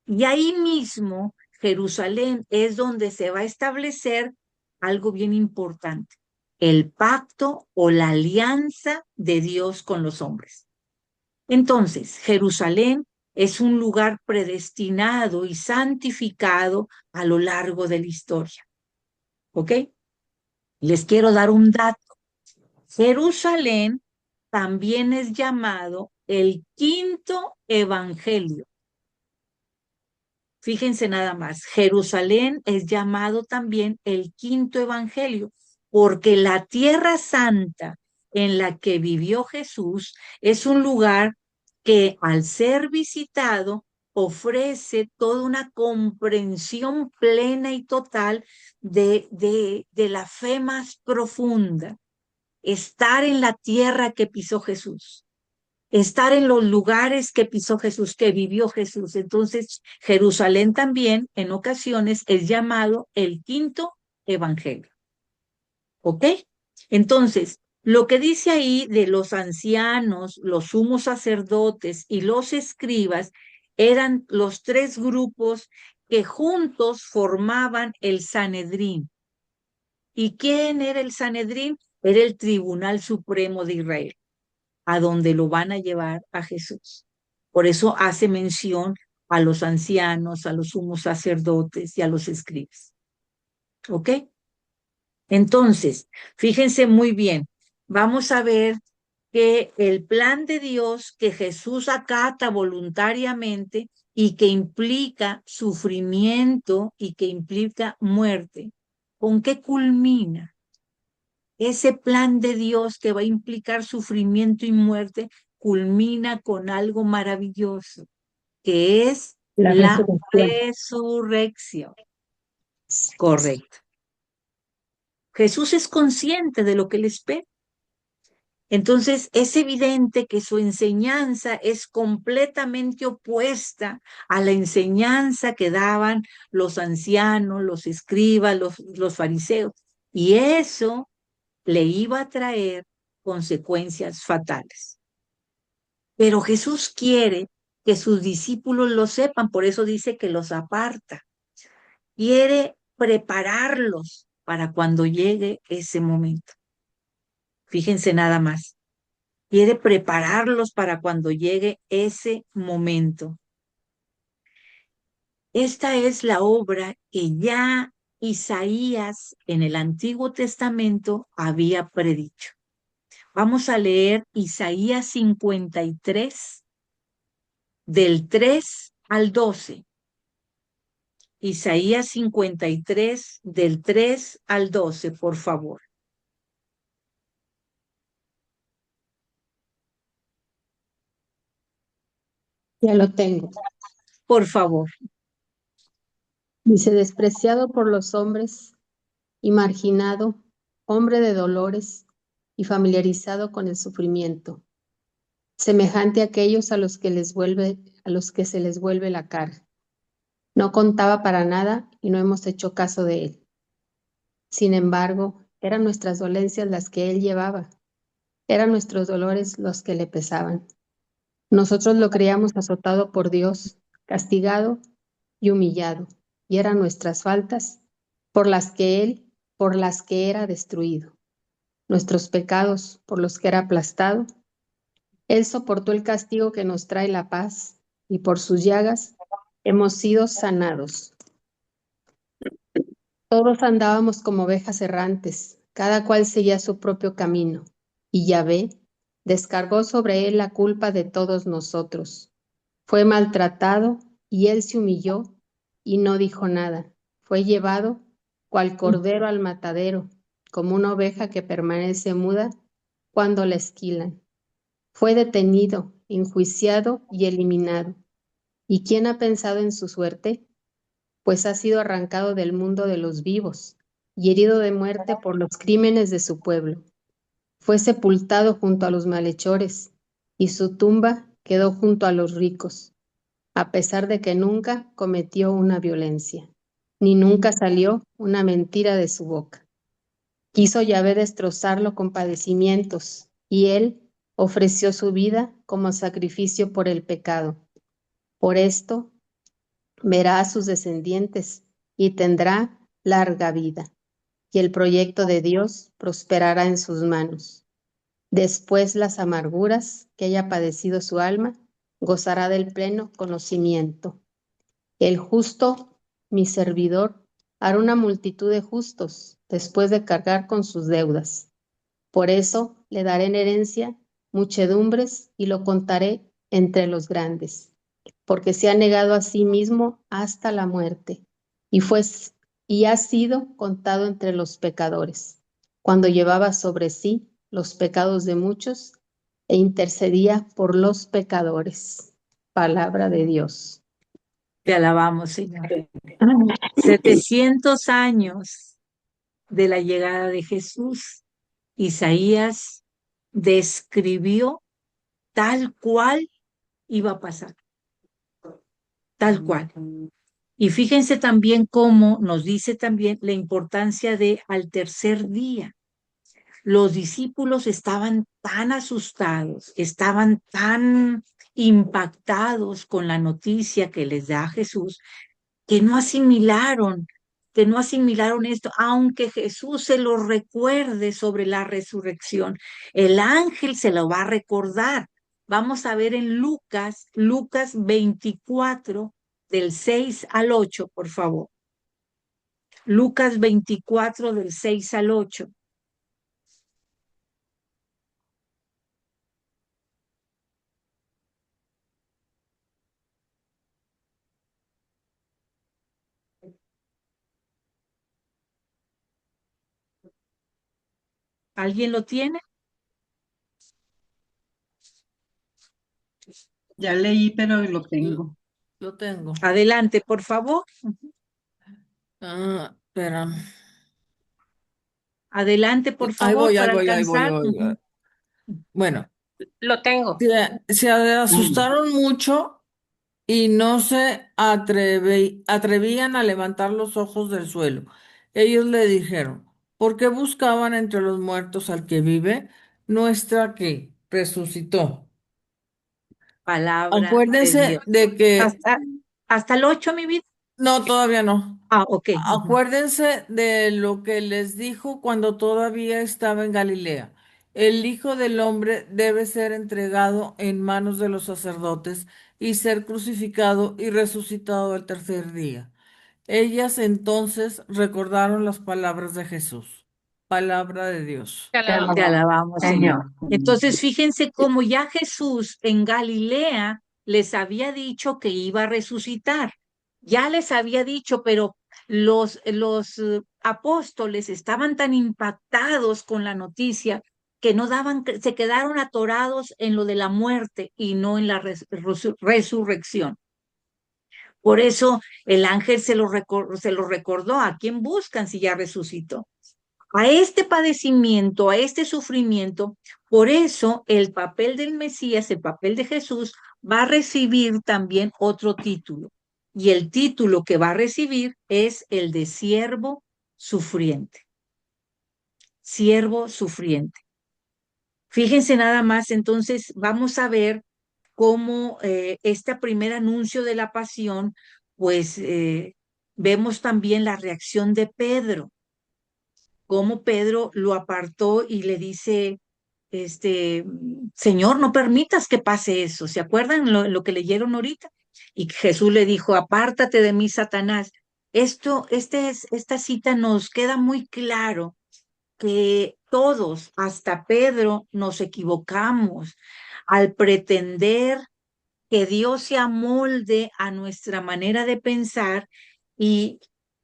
[SPEAKER 1] Y ahí mismo, Jerusalén es donde se va a establecer algo bien importante, el pacto o la alianza de Dios con los hombres. Entonces, Jerusalén es un lugar predestinado y santificado a lo largo de la historia. ¿Ok? Les quiero dar un dato. Jerusalén también es llamado el quinto evangelio. Fíjense nada más, Jerusalén es llamado también el quinto evangelio, porque la tierra santa en la que vivió Jesús es un lugar que al ser visitado ofrece toda una comprensión plena y total de la fe más profunda, estar en la tierra que pisó Jesús, estar en los lugares que pisó Jesús, que vivió Jesús. Entonces, Jerusalén también en ocasiones es llamado el quinto evangelio. ¿Ok? Entonces, lo que dice ahí de los ancianos, los sumos sacerdotes y los escribas eran los tres grupos que juntos formaban el Sanedrín. ¿Y quién era el Sanedrín? Era el Tribunal Supremo de Israel, a donde lo van a llevar a Jesús. Por eso hace mención a los ancianos, a los sumos sacerdotes y a los escribas. ¿Ok? Entonces, fíjense muy bien, vamos a ver que el plan de Dios que Jesús acata voluntariamente y que implica sufrimiento y que implica muerte, ¿con qué culmina? Ese plan de Dios que va a implicar sufrimiento y muerte culmina con algo maravilloso, que es la resurrección. Correcto. Jesús es consciente de lo que le espera. Entonces, es evidente que su enseñanza es completamente opuesta a la enseñanza que daban los ancianos, los escribas, los fariseos. Y eso le iba a traer consecuencias fatales. Pero Jesús quiere que sus discípulos lo sepan, por eso dice que los aparta. Quiere prepararlos para cuando llegue ese momento. Fíjense nada más. Quiere prepararlos para cuando llegue ese momento. Esta es la obra que ya Isaías en el Antiguo Testamento había predicho. Vamos a leer Isaías 53, del 3 al 12. Isaías 53, del 3 al 12, por favor.
[SPEAKER 2] Ya lo tengo.
[SPEAKER 1] Por favor.
[SPEAKER 2] Dice, despreciado por los hombres y marginado, hombre de dolores y familiarizado con el sufrimiento, semejante a aquellos a los que se les vuelve la cara. No contaba para nada y no hemos hecho caso de él. Sin embargo, eran nuestras dolencias las que él llevaba, eran nuestros dolores los que le pesaban. Nosotros lo creíamos azotado por Dios, castigado y humillado, y eran nuestras faltas por las que era destruido, nuestros pecados por los que era aplastado Él soportó el castigo que nos trae la paz, y por sus llagas hemos sido sanados. Todos andábamos como ovejas errantes, cada cual seguía su propio camino, y Yahvé descargó sobre él la culpa de todos nosotros. Fue maltratado, y él se humilló, y no dijo nada. Fue llevado cual cordero al matadero, como una oveja que permanece muda cuando la esquilan. Fue detenido, enjuiciado y eliminado. ¿Y quién ha pensado en su suerte? Pues ha sido arrancado del mundo de los vivos y herido de muerte por los crímenes de su pueblo. Fue sepultado junto a los malhechores y su tumba quedó junto a los ricos, a pesar de que nunca cometió una violencia, ni nunca salió una mentira de su boca. Quiso Yahvé destrozarlo con padecimientos, y él ofreció su vida como sacrificio por el pecado. Por esto verá a sus descendientes y tendrá larga vida, y el proyecto de Dios prosperará en sus manos. Después las amarguras que haya padecido su alma, gozará del pleno conocimiento. El justo, mi servidor, hará una multitud de justos después de cargar con sus deudas. Por eso le daré en herencia muchedumbres y lo contaré entre los grandes, porque se ha negado a sí mismo hasta la muerte y ha sido contado entre los pecadores, cuando llevaba sobre sí los pecados de muchos e intercedía por los pecadores. Palabra de Dios.
[SPEAKER 1] Te alabamos, Señor. 700 años de la llegada de Jesús, Isaías describió tal cual iba a pasar, tal cual. Y fíjense también cómo nos dice también la importancia de al tercer día. Los discípulos estaban tan asustados, estaban tan impactados con la noticia que les da Jesús, que no asimilaron, esto, aunque Jesús se lo recuerde sobre la resurrección. El ángel se lo va a recordar. Vamos a ver en Lucas 24, del 6 al 8, por favor. Lucas 24, del 6 al 8. ¿Alguien lo tiene?
[SPEAKER 4] Ya leí, pero lo tengo.
[SPEAKER 9] Lo tengo.
[SPEAKER 1] Adelante, por favor.
[SPEAKER 9] Espera.
[SPEAKER 1] Adelante, por
[SPEAKER 9] Ahí
[SPEAKER 1] favor,
[SPEAKER 9] voy, ahí
[SPEAKER 1] para
[SPEAKER 9] voy, ahí voy,
[SPEAKER 1] alcanzar.
[SPEAKER 9] ahí voy. Bueno,
[SPEAKER 10] Lo tengo.
[SPEAKER 9] se asustaron mucho y no se atrevían a levantar los ojos del suelo. Ellos le dijeron, ¿por qué buscaban entre los muertos al que vive? Nuestra que resucitó.
[SPEAKER 1] Palabra de
[SPEAKER 9] Acuérdense
[SPEAKER 1] Dios.
[SPEAKER 9] de que,
[SPEAKER 1] Hasta el 8, mi vida.
[SPEAKER 9] no, todavía no.
[SPEAKER 1] Ok.
[SPEAKER 9] Acuérdense de lo que les dijo cuando todavía estaba en Galilea. El Hijo del Hombre debe ser entregado en manos de los sacerdotes y ser crucificado y resucitado el tercer día. Ellas entonces recordaron las palabras de Jesús. Palabra de Dios.
[SPEAKER 1] Te alabamos, Señor. Entonces, fíjense cómo ya Jesús en Galilea les había dicho que iba a resucitar. Ya les había dicho, pero los apóstoles estaban tan impactados con la noticia que no daban, se quedaron atorados en lo de la muerte y no en la resurrección. Por eso el ángel se lo recordó. ¿A quién buscan si ya resucitó? A este padecimiento, a este sufrimiento. Por eso el papel del Mesías, el papel de Jesús, va a recibir también otro título. Y el título que va a recibir es el de siervo sufriente. Siervo sufriente. Fíjense nada más, entonces vamos a ver cómo este primer anuncio de la pasión, pues vemos también la reacción de Pedro, cómo Pedro lo apartó y le dice, Señor, no permitas que pase eso. ¿Se acuerdan lo que leyeron ahorita? Y Jesús le dijo, apártate de mí, Satanás. Esta cita nos queda muy claro que todos, hasta Pedro, nos equivocamos al pretender que Dios se amolde a nuestra manera de pensar y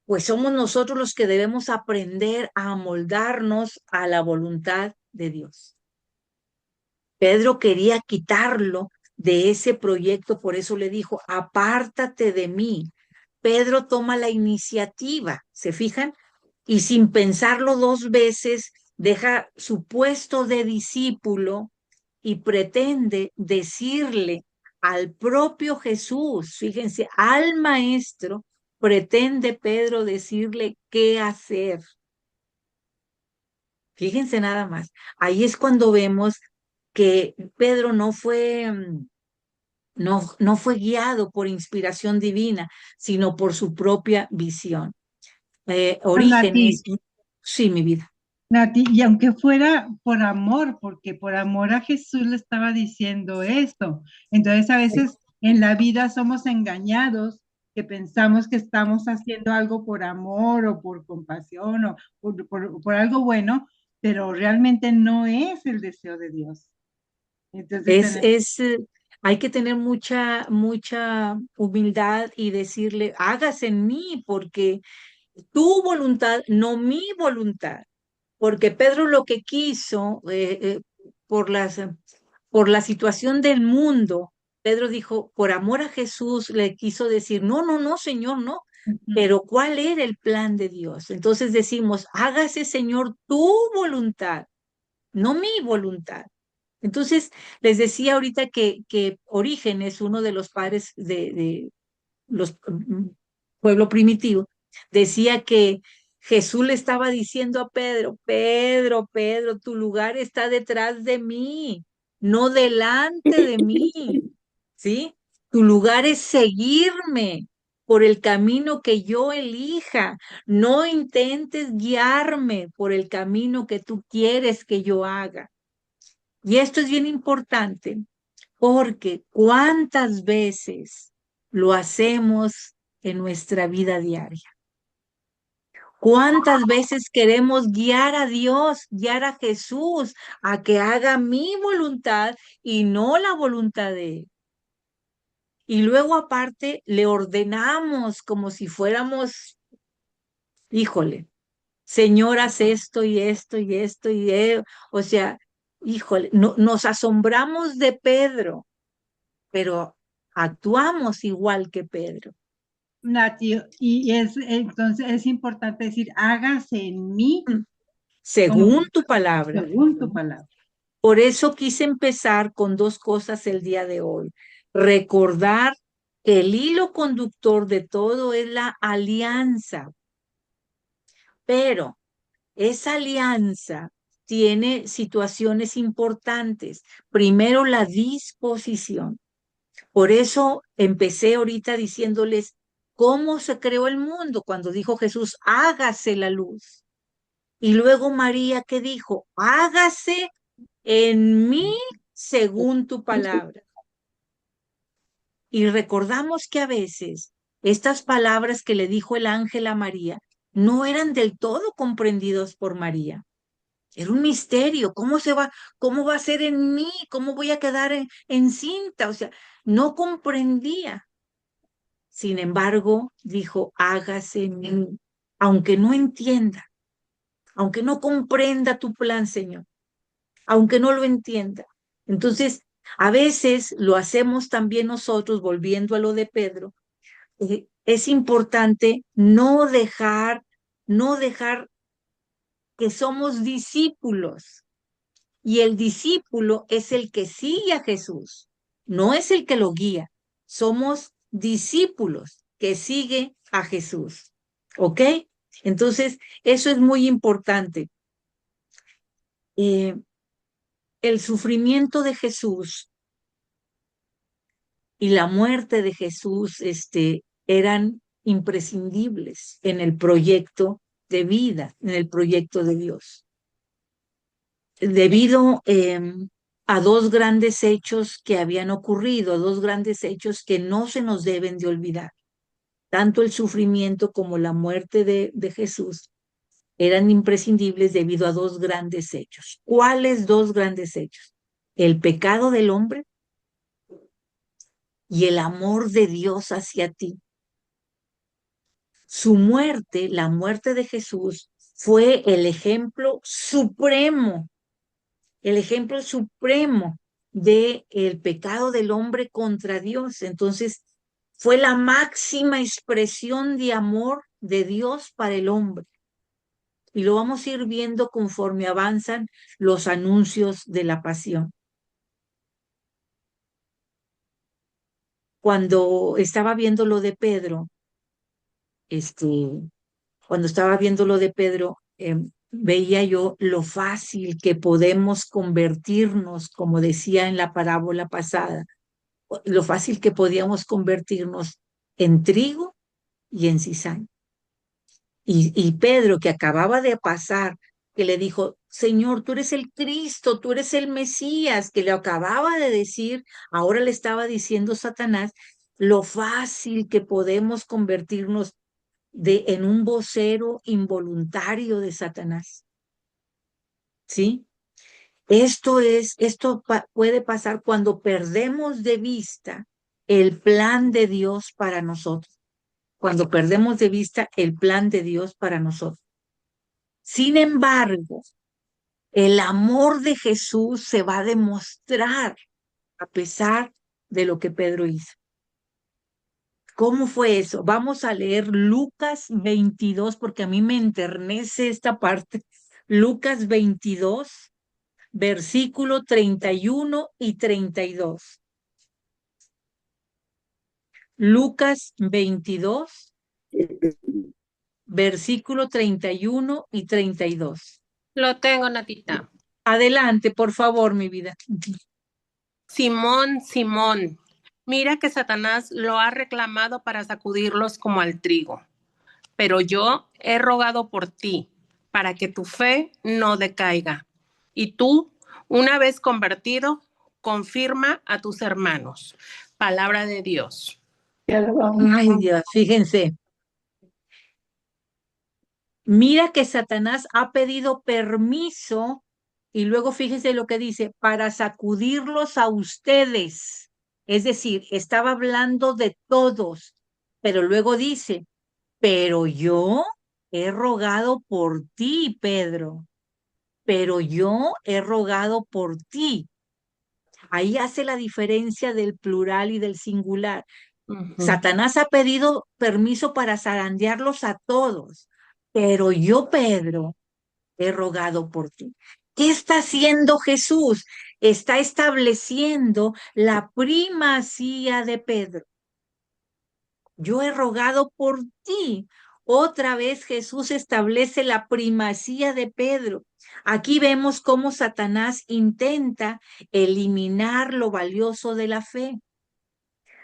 [SPEAKER 1] pues somos nosotros los que debemos aprender a amoldarnos a la voluntad de Dios. Pedro quería quitarlo de ese proyecto, por eso le dijo, apártate de mí. Pedro toma la iniciativa, ¿se fijan? Y sin pensarlo dos veces, deja su puesto de discípulo y pretende decirle al propio Jesús, fíjense, al maestro, pretende Pedro decirle qué hacer. Fíjense nada más. Ahí es cuando vemos que Pedro no fue guiado por inspiración divina, sino por su propia visión. Orígenes,
[SPEAKER 4] Nati,
[SPEAKER 1] sí, mi vida.
[SPEAKER 4] Nati, y aunque fuera por amor, porque por amor a Jesús le estaba diciendo esto. Entonces a veces en la vida somos engañados, que pensamos que estamos haciendo algo por amor o por compasión o por algo bueno, pero realmente no es el deseo de Dios. Entonces
[SPEAKER 1] Es,
[SPEAKER 4] tenemos
[SPEAKER 1] es, eh, Hay que tener mucha humildad y decirle, hágase en mí, porque tu voluntad, no mi voluntad. Porque Pedro lo que quiso, por por la situación del mundo, Pedro dijo, por amor a Jesús, le quiso decir, no, no, no, Señor, no. Pero ¿cuál era el plan de Dios? Entonces decimos, hágase, Señor, tu voluntad, no mi voluntad. Entonces, les decía ahorita que Orígenes, uno de los padres de los pueblo primitivo, decía que Jesús le estaba diciendo a Pedro, Pedro, Pedro, tu lugar está detrás de mí, no delante de mí, ¿sí? Tu lugar es seguirme por el camino que yo elija. No intentes guiarme por el camino que tú quieres que yo haga. Y esto es bien importante porque cuántas veces lo hacemos en nuestra vida diaria. ¿Cuántas veces queremos guiar a Dios, guiar a Jesús a que haga mi voluntad y no la voluntad de Él? Y luego aparte le ordenamos como si fuéramos, híjole, Señor, haz esto y esto y esto o sea, híjole, nos asombramos de Pedro, pero actuamos igual que Pedro.
[SPEAKER 4] Nati, y entonces es importante decir, hágase en mí
[SPEAKER 1] Según tu palabra.
[SPEAKER 4] según tu palabra.
[SPEAKER 1] Por eso quise empezar con dos cosas el día de hoy. Recordar que el hilo conductor de todo es la alianza, pero esa alianza tiene situaciones importantes. Primero, la disposición. Por eso empecé ahorita diciéndoles cómo se creó el mundo cuando dijo Jesús, hágase la luz. Y luego María, ¿qué dijo? Hágase en mí según tu palabra. Y recordamos que a veces estas palabras que le dijo el ángel a María no eran del todo comprendidos por María. Era un misterio. ¿Cómo va a ser en mí? ¿Cómo voy a quedar encinta? O sea, no comprendía. Sin embargo, dijo, hágase en mí, aunque no entienda, aunque no comprenda tu plan, Señor, aunque no lo entienda. Entonces, a veces lo hacemos también nosotros, volviendo a lo de Pedro, es importante no dejar que somos discípulos. Y el discípulo es el que sigue a Jesús, no es el que lo guía. Somos discípulos que sigue a Jesús. ¿Ok? Entonces, eso es muy importante. El sufrimiento de Jesús y la muerte de Jesús, eran imprescindibles en el proyecto de vida, en el proyecto de Dios. debido a dos grandes hechos que habían ocurrido, dos grandes hechos que no se nos deben de olvidar. Tanto el sufrimiento como la muerte de Jesús eran imprescindibles debido a dos grandes hechos. ¿Cuáles dos grandes hechos? El pecado del hombre y el amor de Dios hacia ti. Su muerte, la muerte de Jesús, fue el ejemplo supremo de el pecado del hombre contra Dios. Entonces, fue la máxima expresión de amor de Dios para el hombre. Y lo vamos a ir viendo conforme avanzan los anuncios de la pasión. Cuando estaba viendo lo de Pedro, cuando estaba viendo lo de Pedro, veía yo lo fácil que podemos convertirnos, como decía en la parábola pasada, lo fácil que podíamos convertirnos en trigo y en cizaña. Y Pedro, que acababa de pasar, que le dijo, Señor, tú eres el Cristo, tú eres el Mesías, que le acababa de decir, ahora le estaba diciendo Satanás, lo fácil que podemos convertirnos en un vocero involuntario de Satanás. ¿Sí? Esto puede pasar cuando perdemos de vista el plan de Dios para nosotros. Cuando perdemos de vista el plan de Dios para nosotros. Sin embargo, el amor de Jesús se va a demostrar a pesar de lo que Pedro hizo. ¿Cómo fue eso? Vamos a leer Lucas 22, porque a mí me enternece esta parte. Lucas 22, versículo 31 y 32. Lucas 22, versículo 31 y 32.
[SPEAKER 10] Lo tengo, Natita.
[SPEAKER 1] Adelante, por favor, mi vida.
[SPEAKER 10] Simón, Simón, mira que Satanás lo ha reclamado para sacudirlos como al trigo. Pero yo he rogado por ti, para que tu fe no decaiga. Y tú, una vez convertido, confirma a tus hermanos. Palabra de Dios.
[SPEAKER 1] Ay, Dios, fíjense. Mira que Satanás ha pedido permiso y luego fíjense lo que dice, para sacudirlos a ustedes. Es decir, estaba hablando de todos, pero luego dice, pero yo he rogado por ti, Pedro, pero yo he rogado por ti. Ahí hace la diferencia del plural y del singular. Satanás ha pedido permiso para zarandearlos a todos, pero yo, Pedro, he rogado por ti. ¿Qué está haciendo Jesús? Está estableciendo la primacía de Pedro. Yo he rogado por ti. Otra vez Jesús establece la primacía de Pedro. Aquí vemos cómo Satanás intenta eliminar lo valioso de la fe.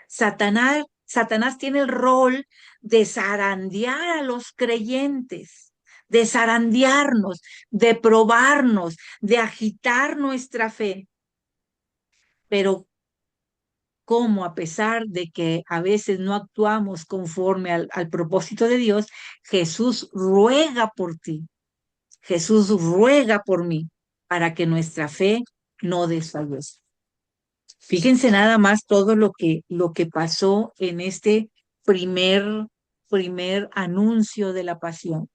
[SPEAKER 1] Satanás tiene el rol de zarandear a los creyentes, de zarandearnos, de probarnos, de agitar nuestra fe. Pero cómo a pesar de que a veces no actuamos conforme al propósito de Dios, Jesús ruega por ti, Jesús ruega por mí, para que nuestra fe no desfallezca. Fíjense nada más todo lo que pasó en este primer anuncio de la pasión.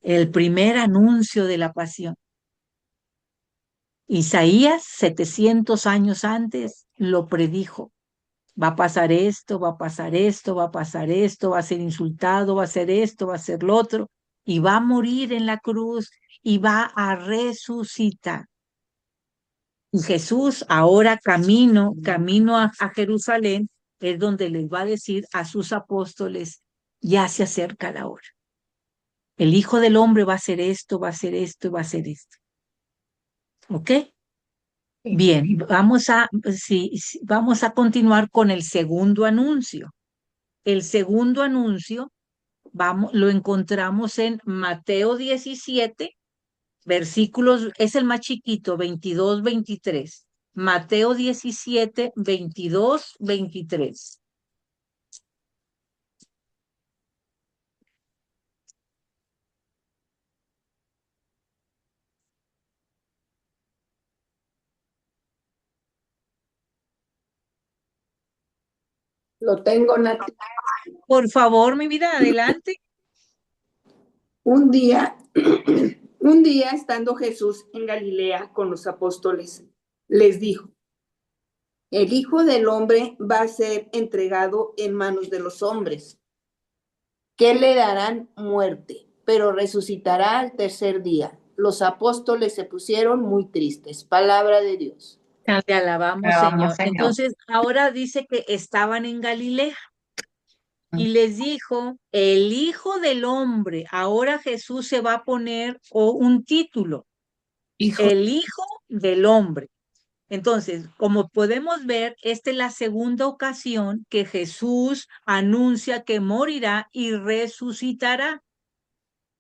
[SPEAKER 1] El primer anuncio de la pasión. Isaías, 700 años antes, lo predijo. Va a pasar esto, va a pasar esto, va a pasar esto, va a ser insultado, va a ser esto, va a ser lo otro, y va a morir en la cruz y va a resucitar. Y Jesús ahora camino a Jerusalén, es donde les va a decir a sus apóstoles, ya se acerca la hora. El Hijo del Hombre va a hacer esto, va a hacer esto, va a hacer esto. ¿Ok? Bien, vamos a continuar con el segundo anuncio. El segundo anuncio lo encontramos en Mateo 17, Versículos, es el más chiquito, 22, 23. Mateo 17, 22, 23.
[SPEAKER 7] Lo tengo, Nati.
[SPEAKER 1] Por favor, mi vida, adelante.
[SPEAKER 7] Un día, un día estando Jesús en Galilea con los apóstoles, les dijo: el Hijo del Hombre va a ser entregado en manos de los hombres, que le darán muerte, pero resucitará al tercer día. Los apóstoles se pusieron muy tristes. Palabra de Dios.
[SPEAKER 1] Te alabamos, Señor. Entonces, ahora dice que estaban en Galilea y les dijo, el Hijo del Hombre. Ahora Jesús se va a poner un título, el Hijo del Hombre. Entonces, como podemos ver, esta es la segunda ocasión que Jesús anuncia que morirá y resucitará.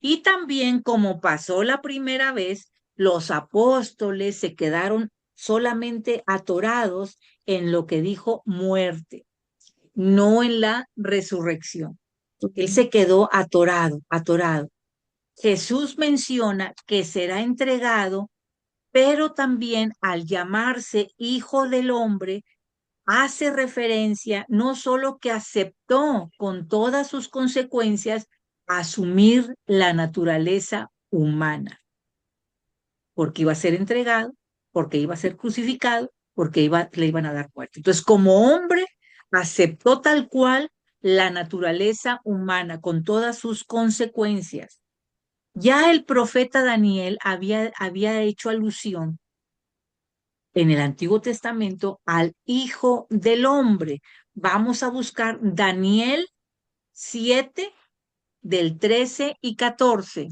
[SPEAKER 1] Y también, como pasó la primera vez, los apóstoles se quedaron solamente atorados en lo que dijo muerte, no en la resurrección. Él se quedó atorado. Jesús menciona que será entregado, pero también al llamarse Hijo del Hombre, hace referencia no solo que aceptó con todas sus consecuencias asumir la naturaleza humana, porque iba a ser entregado, porque iba a ser crucificado, porque le iban a dar muerte. Entonces, como hombre, aceptó tal cual la naturaleza humana con todas sus consecuencias. Ya el profeta Daniel había hecho alusión en el Antiguo Testamento al Hijo del Hombre. Vamos a buscar Daniel 7 del 13 y 14.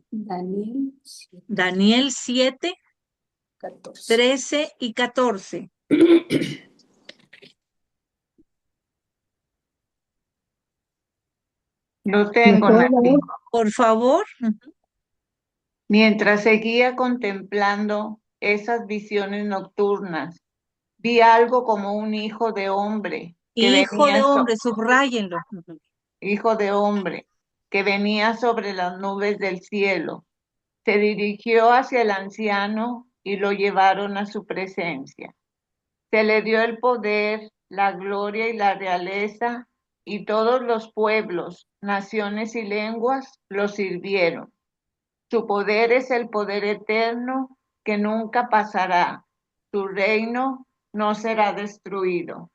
[SPEAKER 1] Daniel 7, 13 y 14.
[SPEAKER 11] Lo tengo, Nati.
[SPEAKER 1] Por favor.
[SPEAKER 11] Mientras seguía contemplando esas visiones nocturnas, vi algo como un hijo de hombre.
[SPEAKER 1] Hijo de hombre, subráyenlo.
[SPEAKER 11] Hijo de hombre, que venía sobre las nubes del cielo. Se dirigió hacia el anciano y lo llevaron a su presencia. Se le dio el poder, la gloria y la realeza, y todos los pueblos, naciones y lenguas lo sirvieron. Su poder es el poder eterno que nunca pasará. Su reino no será destruido.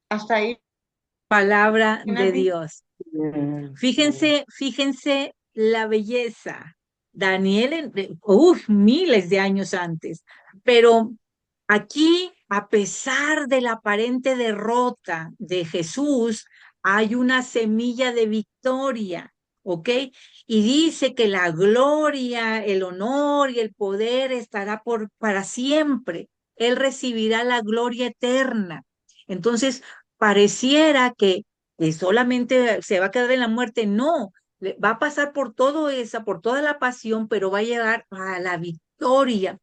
[SPEAKER 11] Hasta ahí.
[SPEAKER 1] Palabra de Dios. Fíjense la belleza. Daniel, miles de años antes. Pero aquí, a pesar de la aparente derrota de Jesús, hay una semilla de victoria, ¿ok? Y dice que la gloria, el honor y el poder estará para siempre. Él recibirá la gloria eterna. Entonces, pareciera que solamente se va a quedar en la muerte. No, va a pasar por todo esa, por toda la pasión, pero va a llegar a la victoria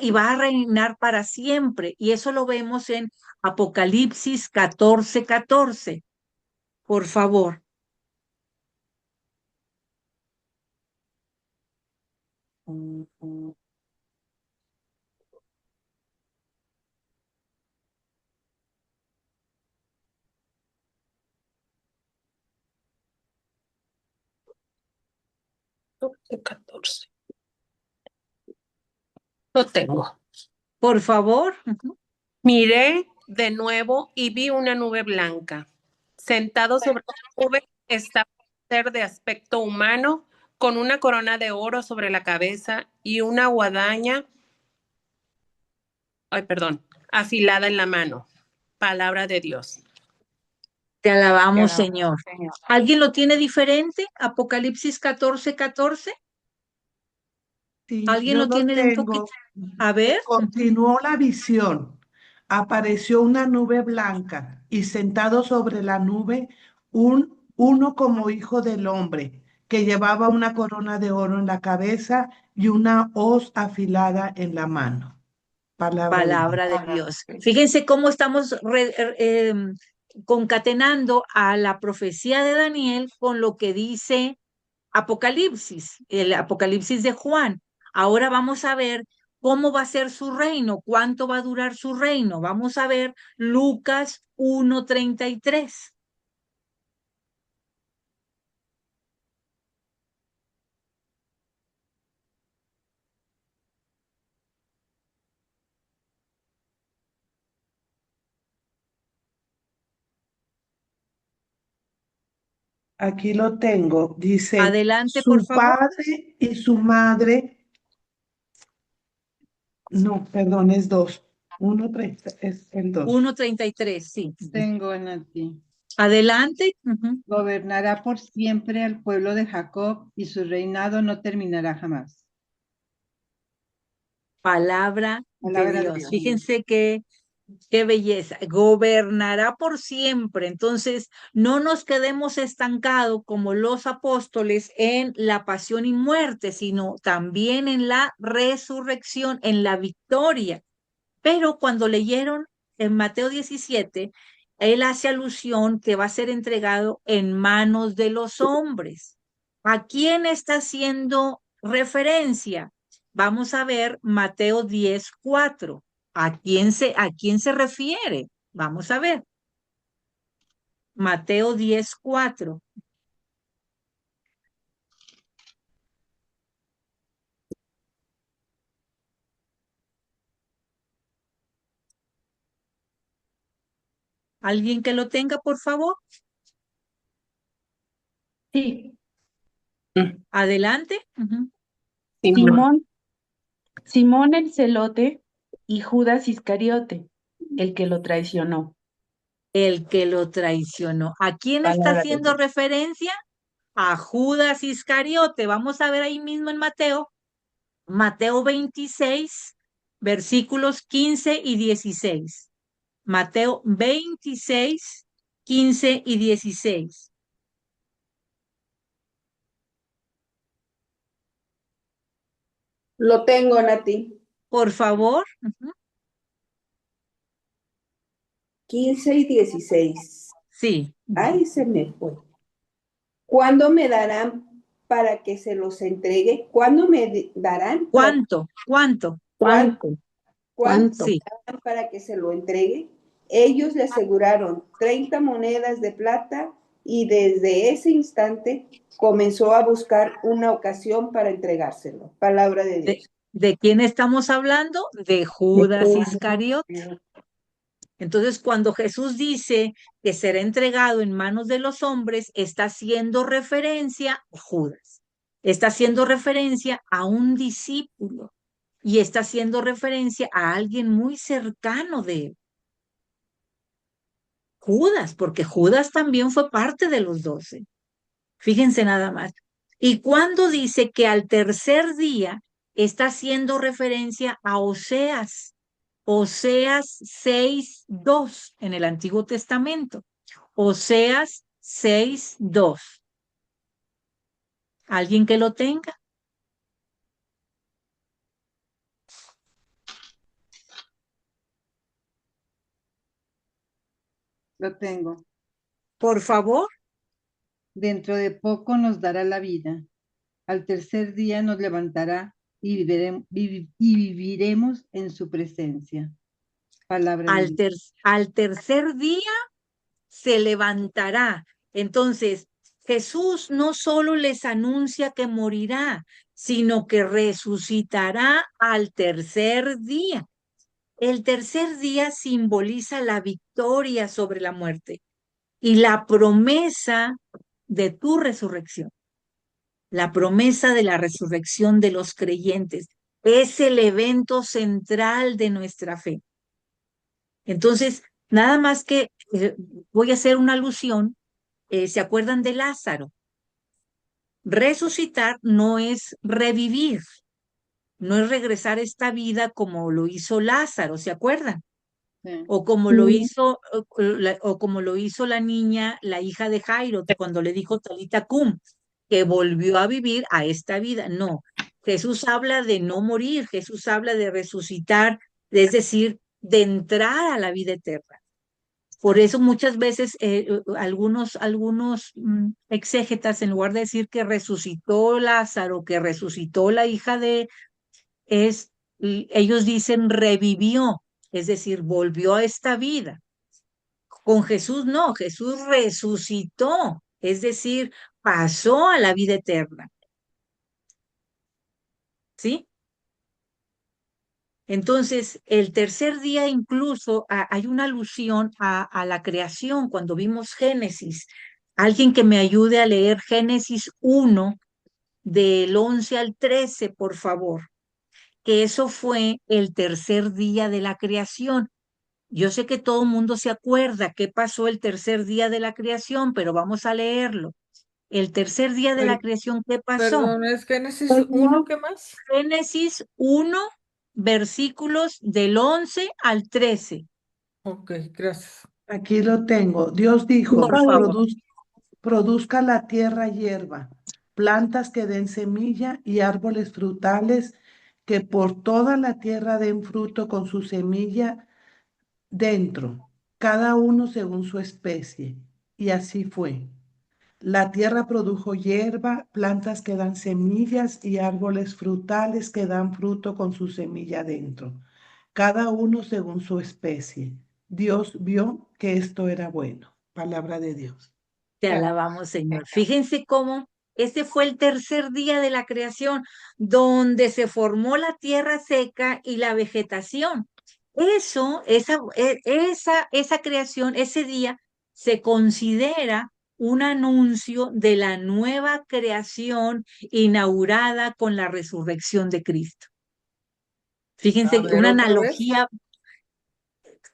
[SPEAKER 1] y va a reinar para siempre. Y eso lo vemos en Apocalipsis 14, 14. Por favor.
[SPEAKER 10] De 14. Lo tengo.
[SPEAKER 1] Por favor.
[SPEAKER 10] Miré de nuevo y vi una nube blanca. Sentado sobre la nube estaba un ser de aspecto humano, con una corona de oro sobre la cabeza y una guadaña, afilada en la mano. Palabra de Dios.
[SPEAKER 1] Te alabamos, Señor. ¿Alguien lo tiene diferente? Apocalipsis 14, 14.
[SPEAKER 12] Sí,
[SPEAKER 1] ¿Alguien lo tiene un poquito? A ver.
[SPEAKER 12] Continuó la visión. Apareció una nube blanca y sentado sobre la nube un uno como hijo del hombre, que llevaba una corona de oro en la cabeza y una hoz afilada en la mano. Palabra de Dios.
[SPEAKER 1] Palabra de Dios. Fíjense cómo estamos concatenando a la profecía de Daniel con lo que dice Apocalipsis, el Apocalipsis de Juan. Ahora vamos a ver cómo va a ser su reino, cuánto va a durar su reino. Vamos a ver Lucas 1:33.
[SPEAKER 12] Aquí lo tengo. Dice,
[SPEAKER 1] Adelante, por
[SPEAKER 12] su
[SPEAKER 1] favor.
[SPEAKER 12] padre y su madre. No, perdón, es 2. 1:30 es el 2.
[SPEAKER 1] 1:33, sí.
[SPEAKER 4] Tengo en ti.
[SPEAKER 1] Adelante.
[SPEAKER 4] Gobernará por siempre al pueblo de Jacob y su reinado no terminará jamás.
[SPEAKER 1] Palabra de
[SPEAKER 4] Palabra de
[SPEAKER 1] Dios.
[SPEAKER 4] Dios.
[SPEAKER 1] Fíjense qué belleza. Gobernará por siempre. Entonces, no nos quedemos estancados como los apóstoles en la pasión y muerte, sino también en la resurrección, en la victoria. Pero cuando leyeron en Mateo 17, él hace alusión que va a ser entregado en manos de los hombres. ¿A quién está haciendo referencia? Vamos a ver Mateo 10:4. ¿A quién se refiere? Vamos a ver. Mateo 10:4. ¿Alguien que lo tenga, por favor?
[SPEAKER 8] Sí.
[SPEAKER 1] Adelante.
[SPEAKER 8] Simón el celote y Judas Iscariote, el que lo traicionó.
[SPEAKER 1] El que lo traicionó. ¿A quién está
[SPEAKER 8] Palabra de
[SPEAKER 1] haciendo
[SPEAKER 8] Dios.
[SPEAKER 1] referencia? A Judas Iscariote. Vamos a ver ahí mismo en Mateo 26, versículos 15 y 16. Mateo 26, 15 y 16.
[SPEAKER 7] Lo tengo, Nati.
[SPEAKER 1] Por favor.
[SPEAKER 7] 15 y 16.
[SPEAKER 1] Sí.
[SPEAKER 7] Ay, se me fue. ¿Cuándo me darán para que se los entregue? ¿Cuándo me darán?
[SPEAKER 1] ¿Cuánto?
[SPEAKER 7] ¿Cuánto?
[SPEAKER 1] Sí.
[SPEAKER 7] Darán para que se lo entregue? Ellos le aseguraron 30 monedas de plata y desde ese instante comenzó a buscar una ocasión para entregárselo. Palabra de Dios.
[SPEAKER 1] ¿De quién estamos hablando? De Judas Iscariote. Entonces, cuando Jesús dice que será entregado en manos de los hombres, está haciendo referencia a Judas, está haciendo referencia a un discípulo y está haciendo referencia a alguien muy cercano de él. Judas, porque Judas también fue parte de los 12. Fíjense nada más. Y cuando dice que al tercer día está haciendo referencia a Oseas. Oseas 6:2 en el Antiguo Testamento. Oseas 6:2. ¿Alguien que lo tenga?
[SPEAKER 4] Lo tengo.
[SPEAKER 1] Por favor.
[SPEAKER 4] Dentro de poco nos dará la vida. Al tercer día nos levantará y viviremos en su presencia. Palabra de Dios.
[SPEAKER 1] Al tercer día se levantará. Entonces, Jesús no solo les anuncia que morirá, sino que resucitará al tercer día. El tercer día simboliza la victoria sobre la muerte y la promesa de tu resurrección. La promesa de la resurrección de los creyentes es el evento central de nuestra fe. Entonces, nada más que voy a hacer una alusión. ¿Se acuerdan de Lázaro? Resucitar no es revivir, no es regresar a esta vida como lo hizo Lázaro, ¿se acuerdan? o como lo hizo, o como lo hizo la niña, la hija de Jairo, cuando le dijo Talita Cum, que volvió a vivir a esta vida. No, Jesús habla de no morir, Jesús habla de resucitar, es decir, de entrar a la vida eterna. Por eso muchas veces algunos exégetas, en lugar de decir que resucitó Lázaro, que resucitó la hija de, ellos dicen revivió, es decir, volvió a esta vida. Con Jesús no, Jesús resucitó, es decir, pasó a la vida eterna. ¿Sí? Entonces, el tercer día incluso hay una alusión a la creación cuando vimos Génesis. Alguien que me ayude a leer Génesis 1 del 11 al 13, por favor, que eso fue el tercer día de la creación. Yo sé que todo el mundo se acuerda qué pasó el tercer día de la creación, pero vamos a leerlo. El tercer día de la creación, ¿qué pasó?
[SPEAKER 9] Perdón, ¿es Génesis 1? ¿Qué más?
[SPEAKER 1] Génesis 1, versículos del 11 al 13.
[SPEAKER 9] Ok, gracias.
[SPEAKER 12] Aquí lo tengo. Dios dijo,
[SPEAKER 1] Por favor.
[SPEAKER 12] produzca la tierra hierba, plantas que den semilla y árboles frutales que por toda la tierra den fruto con su semilla dentro, cada uno según su especie. Y así fue. La tierra produjo hierba, plantas que dan semillas y árboles frutales que dan fruto con su semilla dentro, cada uno según su especie. Dios vio que esto era bueno. Palabra de Dios.
[SPEAKER 1] Te alabamos, Señor. Fíjense cómo este fue el tercer día de la creación, donde se formó la tierra seca y la vegetación. Esa creación, ese día, se considera un anuncio de la nueva creación inaugurada con la resurrección de Cristo. Fíjense, una analogía.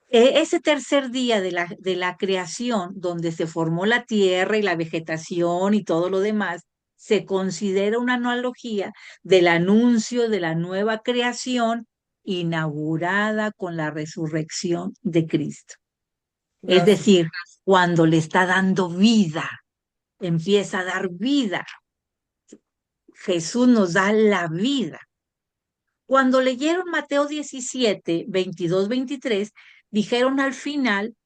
[SPEAKER 1] Ese tercer día de la creación, donde se formó la tierra y la vegetación y todo lo demás, se considera una analogía del anuncio de la nueva creación inaugurada con la resurrección de Cristo. Es decir, cuando le está dando vida, empieza a dar vida. Jesús nos da la vida. Cuando leyeron Mateo 17, 22, 23, dijeron al final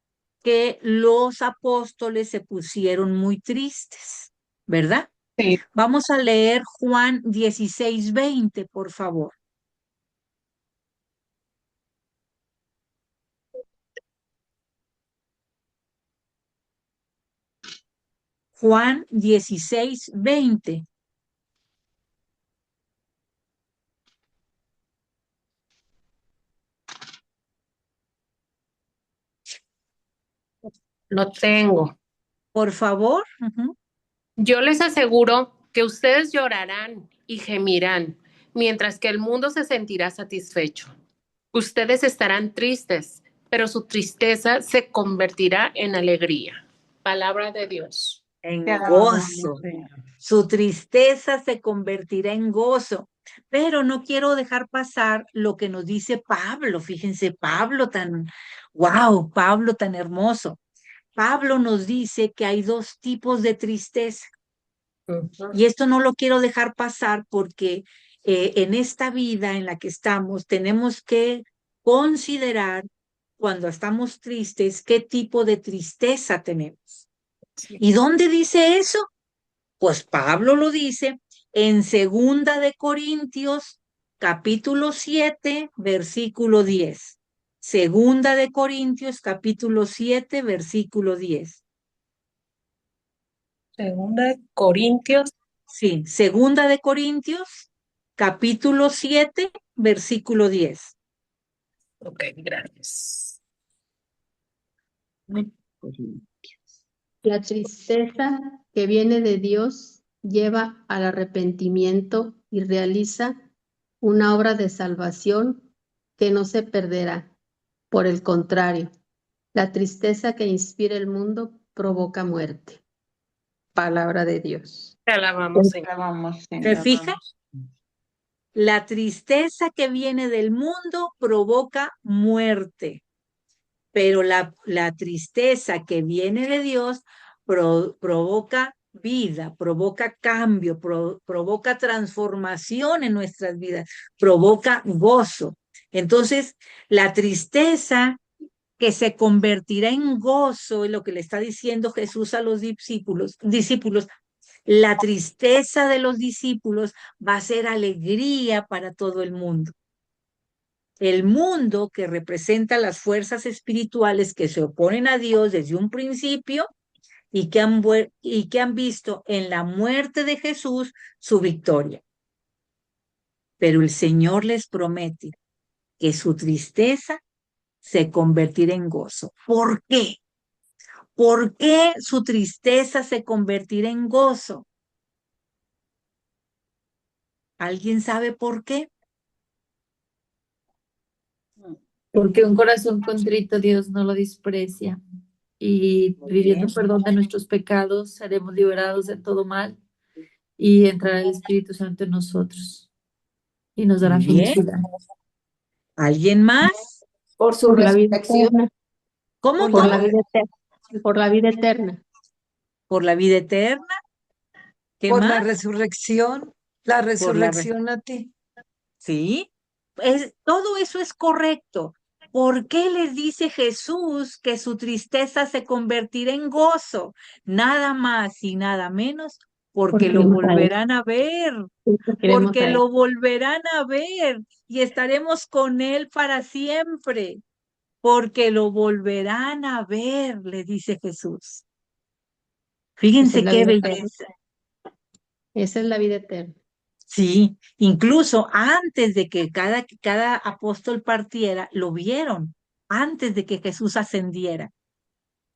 [SPEAKER 1] que los apóstoles se pusieron muy tristes, ¿verdad?
[SPEAKER 10] Sí.
[SPEAKER 1] Vamos a leer Juan 16, 20, por favor. Juan 16, 20.
[SPEAKER 10] Lo tengo.
[SPEAKER 1] Por favor.
[SPEAKER 10] Yo les aseguro que ustedes llorarán y gemirán, mientras que el mundo se sentirá satisfecho. Ustedes estarán tristes, pero su tristeza se convertirá en alegría. Palabra de Dios.
[SPEAKER 1] En gozo. Su tristeza se convertirá en gozo. Pero no quiero dejar pasar lo que nos dice Pablo. Fíjense, Pablo tan hermoso. Pablo nos dice que hay dos tipos de tristeza. Y esto no lo quiero dejar pasar porque en esta vida en la que estamos tenemos que considerar cuando estamos tristes qué tipo de tristeza tenemos. ¿Y dónde dice eso? Pues Pablo lo dice en 2 de Corintios, capítulo 7, versículo 10. 2 de Corintios, capítulo 7, versículo 10.
[SPEAKER 10] 2 de Corintios.
[SPEAKER 1] Sí, 2 de Corintios, capítulo 7, versículo 10.
[SPEAKER 10] Ok, gracias.
[SPEAKER 2] La tristeza que viene de Dios lleva al arrepentimiento y realiza una obra de salvación que no se perderá. Por el contrario, la tristeza que inspira el mundo provoca muerte. Palabra de Dios.
[SPEAKER 10] Te alabamos,
[SPEAKER 11] Te
[SPEAKER 10] Señor.
[SPEAKER 11] alabamos,
[SPEAKER 1] ¿Se
[SPEAKER 11] Señor.
[SPEAKER 1] fija? La tristeza que viene del mundo provoca muerte. pero la tristeza que viene de Dios provoca vida, provoca cambio, provoca transformación en nuestras vidas, provoca gozo. Entonces, la tristeza que se convertirá en gozo, es lo que le está diciendo Jesús a los discípulos, la tristeza de los discípulos va a ser alegría para todo el mundo. El mundo que representa las fuerzas espirituales que se oponen a Dios desde un principio y que han visto en la muerte de Jesús su victoria. Pero el Señor les promete que su tristeza se convertirá en gozo. ¿Por qué? ¿Por qué su tristeza se convertirá en gozo? ¿Alguien sabe por qué?
[SPEAKER 6] Porque un corazón contrito Dios no lo desprecia. Y pidiendo perdón de nuestros pecados, seremos liberados de todo mal y entrará el Espíritu Santo en nosotros y nos dará felicidad.
[SPEAKER 1] ¿Alguien más?
[SPEAKER 7] Por su
[SPEAKER 2] Por la vida
[SPEAKER 7] resurrección.
[SPEAKER 2] eterna.
[SPEAKER 1] ¿Cómo?
[SPEAKER 2] Por la vida eterna. Por la vida eterna.
[SPEAKER 1] ¿Por la vida eterna? ¿Qué
[SPEAKER 5] Por
[SPEAKER 1] más?
[SPEAKER 5] la resurrección a ti.
[SPEAKER 1] Sí, todo eso es correcto. ¿Por qué les dice Jesús que su tristeza se convertirá en gozo? Nada más y nada menos porque lo volverán a ver, porque lo volverán a ver y estaremos con Él para siempre, porque lo volverán a ver, le dice Jesús. Fíjense qué belleza.
[SPEAKER 2] Esa es la vida eterna.
[SPEAKER 1] Sí, incluso antes de que cada apóstol partiera, lo vieron, antes de que Jesús ascendiera.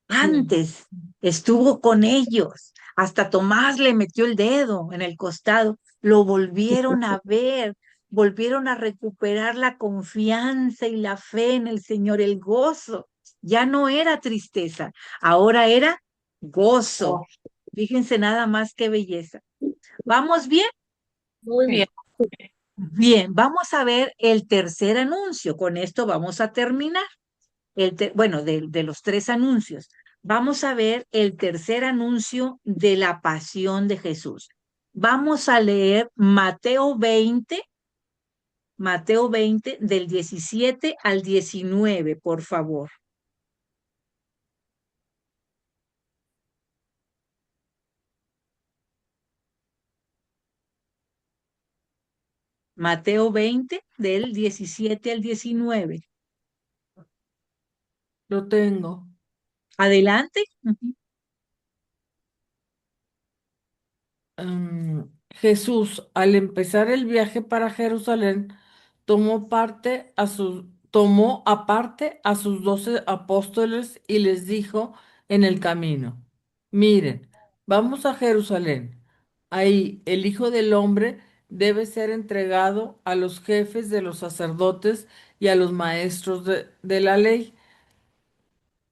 [SPEAKER 1] Antes estuvo con ellos, hasta Tomás le metió el dedo en el costado, lo volvieron a ver, volvieron a recuperar la confianza y la fe en el Señor, el gozo. Ya no era tristeza, ahora era gozo. Fíjense nada más qué belleza. ¿Vamos bien?
[SPEAKER 10] Muy bien.
[SPEAKER 1] Bien, vamos a ver el tercer anuncio. Con esto vamos a terminar. Bueno, de los 3 anuncios. Vamos a ver el tercer anuncio de la pasión de Jesús. Vamos a leer Mateo 20 del 17 al 19, por favor. Mateo 20 del 17 al 19.
[SPEAKER 9] Lo tengo.
[SPEAKER 1] Adelante.
[SPEAKER 9] Jesús, al empezar el viaje para Jerusalén, tomó aparte a sus 12 apóstoles y les dijo en el camino: miren, vamos a Jerusalén. Ahí el Hijo del Hombre debe ser entregado a los jefes de los sacerdotes y a los maestros de la ley,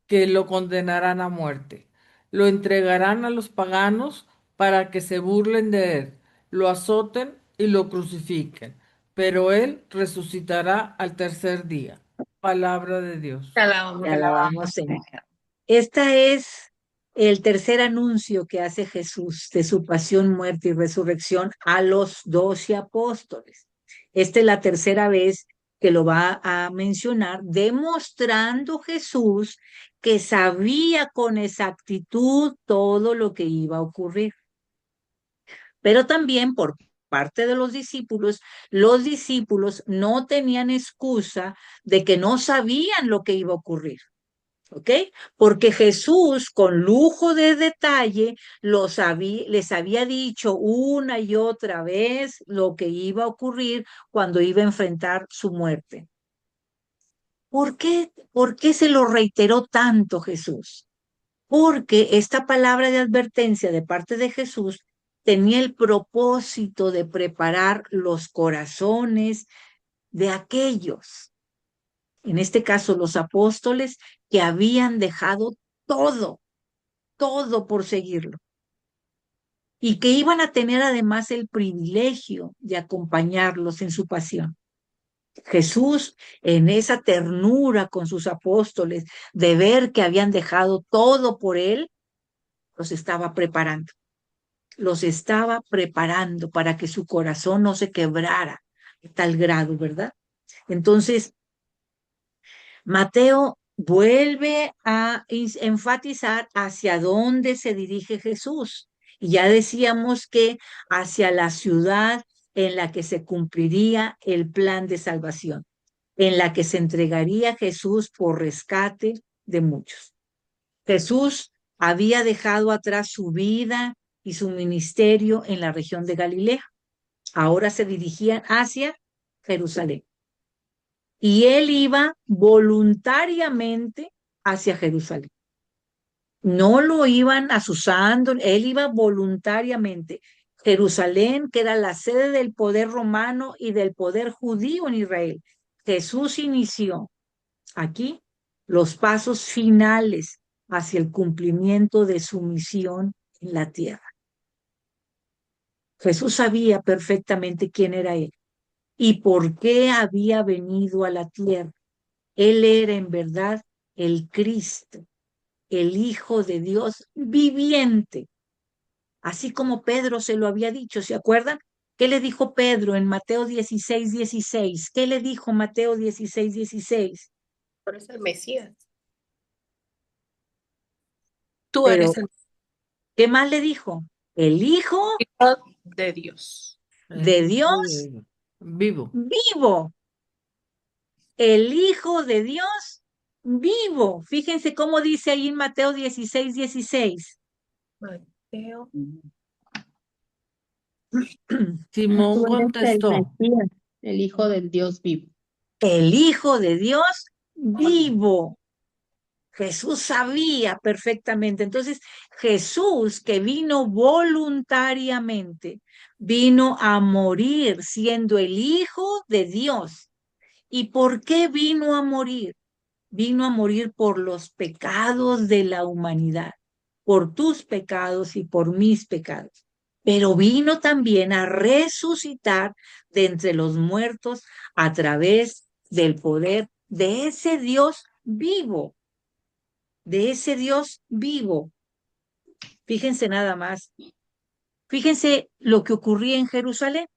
[SPEAKER 9] que lo condenarán a muerte. Lo entregarán a los paganos para que se burlen de él, lo azoten y lo crucifiquen, pero él resucitará al tercer día. Palabra de Dios.
[SPEAKER 1] Te alabamos, Señor. Este es el tercer anuncio que hace Jesús de su pasión, muerte y resurrección a los 12 apóstoles. Esta es la tercera vez que lo va a mencionar, demostrando Jesús que sabía con exactitud todo lo que iba a ocurrir. Pero también por parte de los discípulos no tenían excusa de que no sabían lo que iba a ocurrir. ¿Ok? Porque Jesús, con lujo de detalle, les había dicho una y otra vez lo que iba a ocurrir cuando iba a enfrentar su muerte. ¿Por qué se lo reiteró tanto Jesús? Porque esta palabra de advertencia de parte de Jesús tenía el propósito de preparar los corazones de aquellos, en este caso los apóstoles, que habían dejado todo por seguirlo, y que iban a tener además el privilegio de acompañarlos en su pasión. Jesús, en esa ternura con sus apóstoles, de ver que habían dejado todo por él, los estaba preparando. Los estaba preparando para que su corazón no se quebrara a tal grado, ¿verdad? Entonces, Mateo vuelve a enfatizar hacia dónde se dirige Jesús. Y ya decíamos que hacia la ciudad en la que se cumpliría el plan de salvación, en la que se entregaría Jesús por rescate de muchos. Jesús había dejado atrás su vida y su ministerio en la región de Galilea. Ahora se dirigían hacia Jerusalén. Y él iba voluntariamente hacia Jerusalén. No lo iban asusando, él iba voluntariamente. Jerusalén, que era la sede del poder romano y del poder judío en Israel. Jesús inició aquí los pasos finales hacia el cumplimiento de su misión en la tierra. Jesús sabía perfectamente quién era él y por qué había venido a la tierra. Él era en verdad el Cristo, el Hijo de Dios viviente, así como Pedro se lo había dicho, ¿se acuerdan? ¿Qué le dijo Pedro en Mateo 16:16? ¿Qué le dijo Mateo 16:16?
[SPEAKER 10] Tú eres el Mesías. Tú
[SPEAKER 1] Pero,
[SPEAKER 10] eres el
[SPEAKER 1] ¿qué más le dijo? El Hijo
[SPEAKER 10] Hijo de Dios.
[SPEAKER 1] de Dios
[SPEAKER 9] Vivo.
[SPEAKER 1] vivo. El Hijo de Dios vivo. Fíjense cómo dice ahí en Mateo 16:16.
[SPEAKER 10] Mateo.
[SPEAKER 9] Simón
[SPEAKER 2] Tú eres el
[SPEAKER 9] contestó.
[SPEAKER 2] Mesías, el Hijo del Dios vivo.
[SPEAKER 1] El Hijo de Dios vivo. Jesús sabía perfectamente. Entonces, Jesús, que vino voluntariamente, vino a morir siendo el Hijo de Dios. ¿Y por qué vino a morir? Vino a morir por los pecados de la humanidad, por tus pecados y por mis pecados. Pero vino también a resucitar de entre los muertos a través del poder de ese Dios vivo, de ese Dios vivo. Fíjense nada más. Fíjense lo que ocurría en Jerusalén.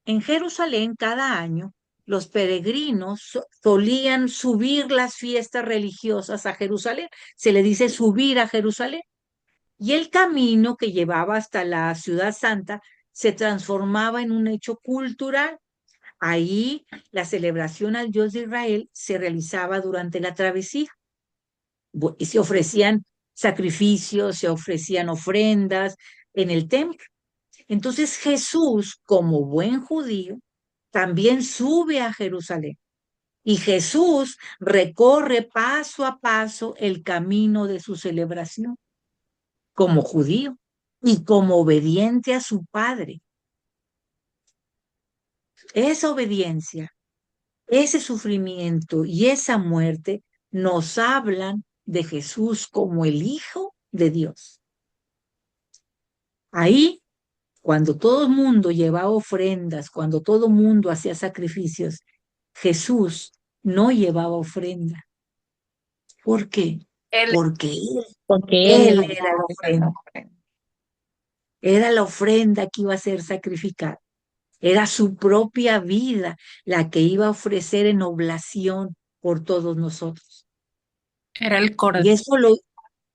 [SPEAKER 1] En Jerusalén cada año los peregrinos solían subir las fiestas religiosas a Jerusalén. Se le dice subir a Jerusalén. Y el camino que llevaba hasta la ciudad santa se transformaba en un hecho cultural. Ahí la celebración al Dios de Israel se realizaba durante la travesía. Y se ofrecían sacrificios, se ofrecían ofrendas en el templo. Entonces Jesús, como buen judío, también sube a Jerusalén. Y Jesús recorre paso a paso el camino de su celebración como judío y como obediente a su Padre. Esa obediencia, ese sufrimiento y esa muerte nos hablan de Jesús como el Hijo de Dios. Ahí, cuando todo el mundo llevaba ofrendas, cuando todo el mundo hacía sacrificios, Jesús no llevaba ofrenda. ¿Por qué? Porque Él era la ofrenda. Era la ofrenda que iba a ser sacrificada. Era su propia vida la que iba a ofrecer en oblación por todos nosotros.
[SPEAKER 10] Era el
[SPEAKER 1] Y
[SPEAKER 10] cordero.
[SPEAKER 1] eso lo,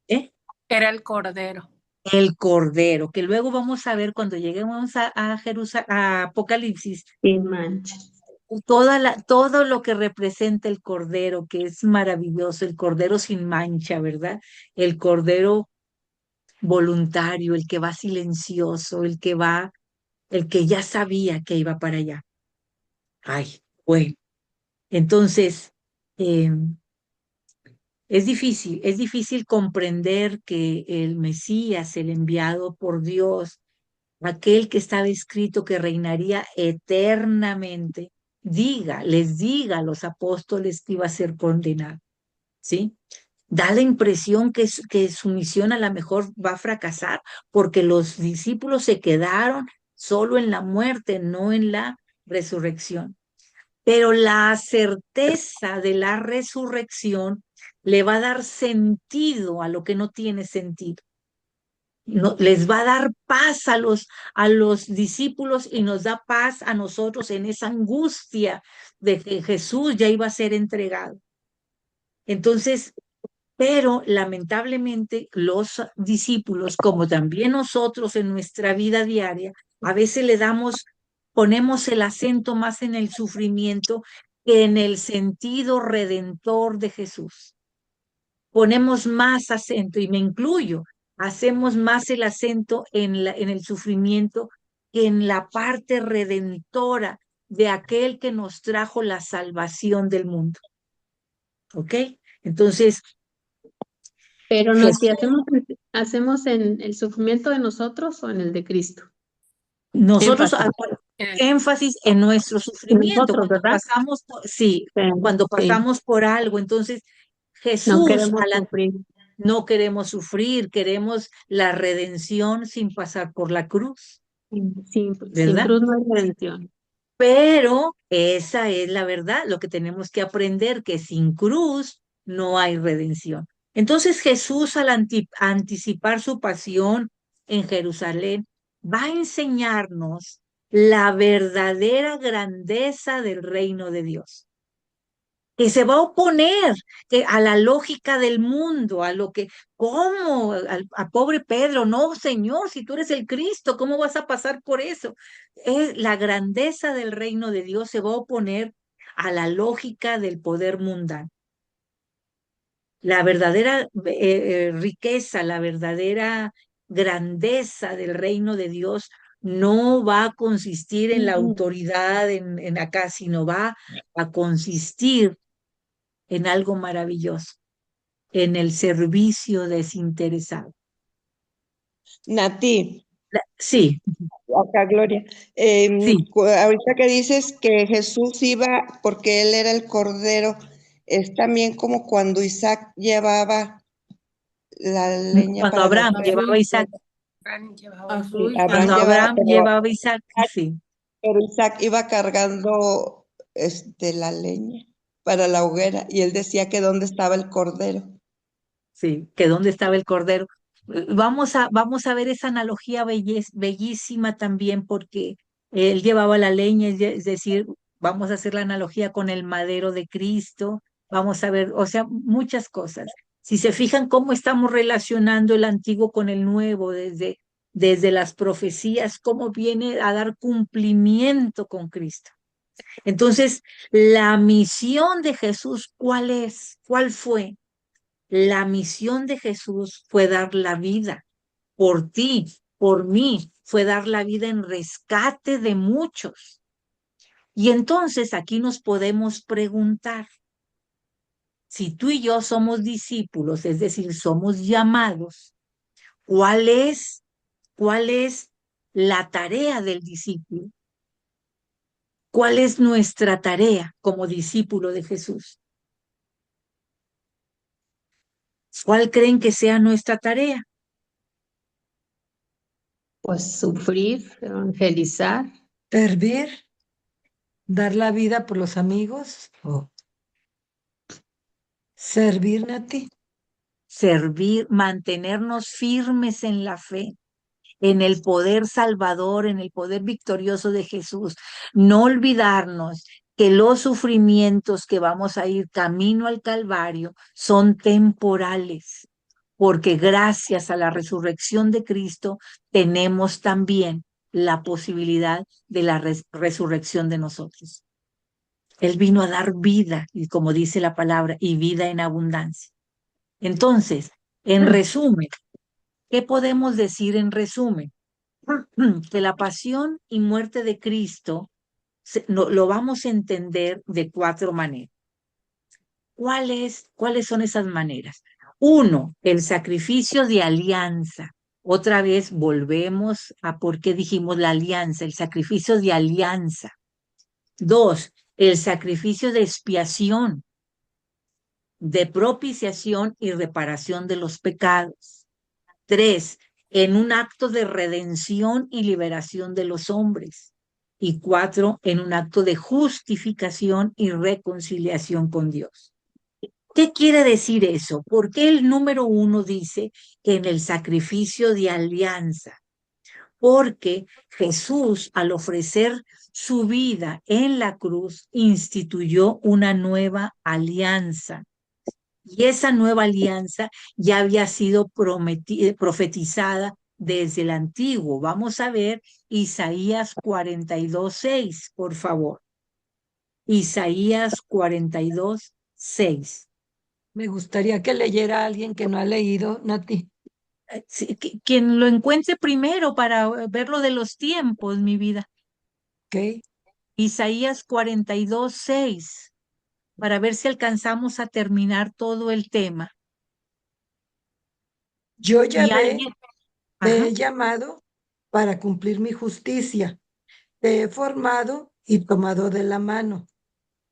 [SPEAKER 1] ¿eh?
[SPEAKER 10] Era el cordero.
[SPEAKER 1] El Cordero, que luego vamos a ver cuando lleguemos a Jerusalén, a Apocalipsis,
[SPEAKER 2] Sin mancha.
[SPEAKER 1] todo lo que representa el Cordero, que es maravilloso, el Cordero sin mancha, ¿verdad? El Cordero voluntario, el que va silencioso, el que ya sabía que iba para allá. Ay, bueno. Entonces, es difícil comprender que el Mesías, el enviado por Dios, aquel que estaba escrito que reinaría eternamente, les diga a los apóstoles que iba a ser condenado, ¿sí? Da la impresión que su misión a lo mejor va a fracasar porque los discípulos se quedaron solo en la muerte, no en la resurrección. Pero la certeza de la resurrección le va a dar sentido a lo que no tiene sentido. Les va a dar paz a los discípulos y nos da paz a nosotros en esa angustia de que Jesús ya iba a ser entregado. Entonces, pero lamentablemente los discípulos, como también nosotros en nuestra vida diaria, a veces ponemos el acento más en el sufrimiento que en el sentido redentor de Jesús. Ponemos más acento, y me incluyo, hacemos más el acento en el sufrimiento que en la parte redentora de aquel que nos trajo la salvación del mundo. ¿Ok? Entonces,
[SPEAKER 2] Pero no, si hacemos en el sufrimiento de nosotros o en el de Cristo.
[SPEAKER 1] nosotros
[SPEAKER 2] Énfasis.
[SPEAKER 1] énfasis en nuestro sufrimiento,
[SPEAKER 2] Nosotros,
[SPEAKER 1] cuando
[SPEAKER 2] ¿verdad?
[SPEAKER 1] pasamos, sí, cuando
[SPEAKER 2] Sí.
[SPEAKER 1] pasamos por algo. Entonces,
[SPEAKER 2] No
[SPEAKER 1] Jesús,
[SPEAKER 2] queremos sufrir.
[SPEAKER 1] no queremos sufrir, queremos la redención sin pasar por la cruz,
[SPEAKER 2] Sin
[SPEAKER 1] ¿verdad?
[SPEAKER 2] cruz no hay redención.
[SPEAKER 1] Pero esa es la verdad, lo que tenemos que aprender, que sin cruz no hay redención. Entonces Jesús, al anticipar su pasión en Jerusalén, va a enseñarnos la verdadera grandeza del reino de Dios, que se va a oponer a la lógica del mundo, a lo que, ¿cómo? A pobre Pedro, no, Señor, si tú eres el Cristo, ¿cómo vas a pasar por eso? La grandeza del reino de Dios se va a oponer a la lógica del poder mundano. La verdadera riqueza, la verdadera grandeza del reino de Dios no va a consistir en la autoridad en acá, sino va a consistir en algo maravilloso, en el servicio desinteresado.
[SPEAKER 13] Nati,
[SPEAKER 1] Sí,
[SPEAKER 13] acá Gloria,
[SPEAKER 1] sí.
[SPEAKER 13] ahorita que dices que Jesús iba porque él era el cordero, es también como cuando Isaac llevaba la leña
[SPEAKER 1] Cuando
[SPEAKER 13] para la
[SPEAKER 1] Abraham
[SPEAKER 13] hoguera.
[SPEAKER 1] llevaba a Isaac,
[SPEAKER 9] A su
[SPEAKER 13] Sí,
[SPEAKER 9] hijo.
[SPEAKER 13] Abraham
[SPEAKER 1] cuando
[SPEAKER 13] llevaba,
[SPEAKER 1] Abraham llevaba a Isaac, sí,
[SPEAKER 13] pero Isaac iba cargando la leña para la hoguera y él decía que dónde estaba el cordero.
[SPEAKER 1] sí, que dónde estaba el cordero. Vamos a ver esa analogía bellísima también, porque él llevaba la leña, es decir, vamos a hacer la analogía con el madero de Cristo, vamos a ver, o sea, muchas cosas. Si se fijan cómo estamos relacionando el antiguo con el nuevo, desde las profecías, cómo viene a dar cumplimiento con Cristo. Entonces, la misión de Jesús, ¿cuál es? ¿Cuál fue? La misión de Jesús fue dar la vida por ti, por mí, fue dar la vida en rescate de muchos. Y entonces aquí nos podemos preguntar, si tú y yo somos discípulos, es decir, somos llamados, cuál es la tarea del discípulo? ¿Cuál es nuestra tarea como discípulo de Jesús? ¿Cuál creen que sea nuestra tarea?
[SPEAKER 2] Pues sufrir, evangelizar.
[SPEAKER 5] Servir, dar la vida por los amigos. Servir, Nati.
[SPEAKER 1] Servir, mantenernos firmes en la fe, en el poder salvador, en el poder victorioso de Jesús. No olvidarnos que los sufrimientos que vamos a ir camino al Calvario son temporales, porque gracias a la resurrección de Cristo tenemos también la posibilidad de la resurrección de nosotros. Él vino a dar vida, y como dice la palabra, y vida en abundancia. Entonces, en resumen, ¿qué podemos decir en resumen? Que la pasión y muerte de Cristo lo vamos a entender de 4 maneras. ¿Cuáles son esas maneras? 1, el sacrificio de alianza. Otra vez volvemos a por qué dijimos la alianza, el sacrificio de alianza. 2, el sacrificio de expiación, de propiciación y reparación de los pecados. 3, en un acto de redención y liberación de los hombres. y 4 en un acto de justificación y reconciliación con Dios. ¿Qué quiere decir eso? Porque el número 1 dice que en el sacrificio de alianza, porque Jesús, al ofrecer su vida en la cruz, instituyó una nueva alianza. Y esa nueva alianza ya había sido profetizada desde el antiguo. Vamos a ver Isaías 42:6, por favor. Isaías 42:6.
[SPEAKER 5] Me gustaría que leyera a alguien que no ha leído, Nati.
[SPEAKER 1] Sí, quien lo encuentre primero para ver lo de los tiempos, mi vida.
[SPEAKER 5] Ok.
[SPEAKER 1] Isaías 42:6, para ver si alcanzamos a terminar todo el tema.
[SPEAKER 5] Yo,
[SPEAKER 1] Y
[SPEAKER 5] Yahvé,
[SPEAKER 1] alguien,
[SPEAKER 5] te
[SPEAKER 1] ajá,
[SPEAKER 5] he llamado para cumplir mi justicia. Te he formado y tomado de la mano.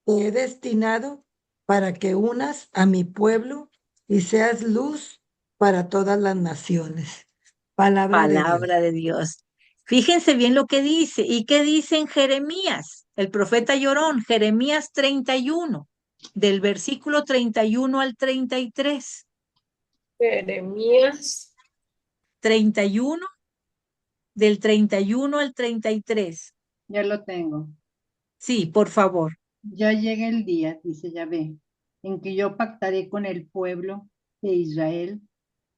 [SPEAKER 5] Te he destinado para que unas a mi pueblo y seas luz para todas las naciones. Palabra de Dios.
[SPEAKER 1] palabra de Dios. Fíjense bien lo que dice. ¿Y qué dice en Jeremías? El profeta llorón, Jeremías 31, del versículo 31 al 33.
[SPEAKER 10] Jeremías
[SPEAKER 1] 31, del 31 al 33.
[SPEAKER 4] Ya lo tengo.
[SPEAKER 1] Sí, por favor.
[SPEAKER 4] Ya llega el día, dice Yahvé, en que yo pactaré con el pueblo de Israel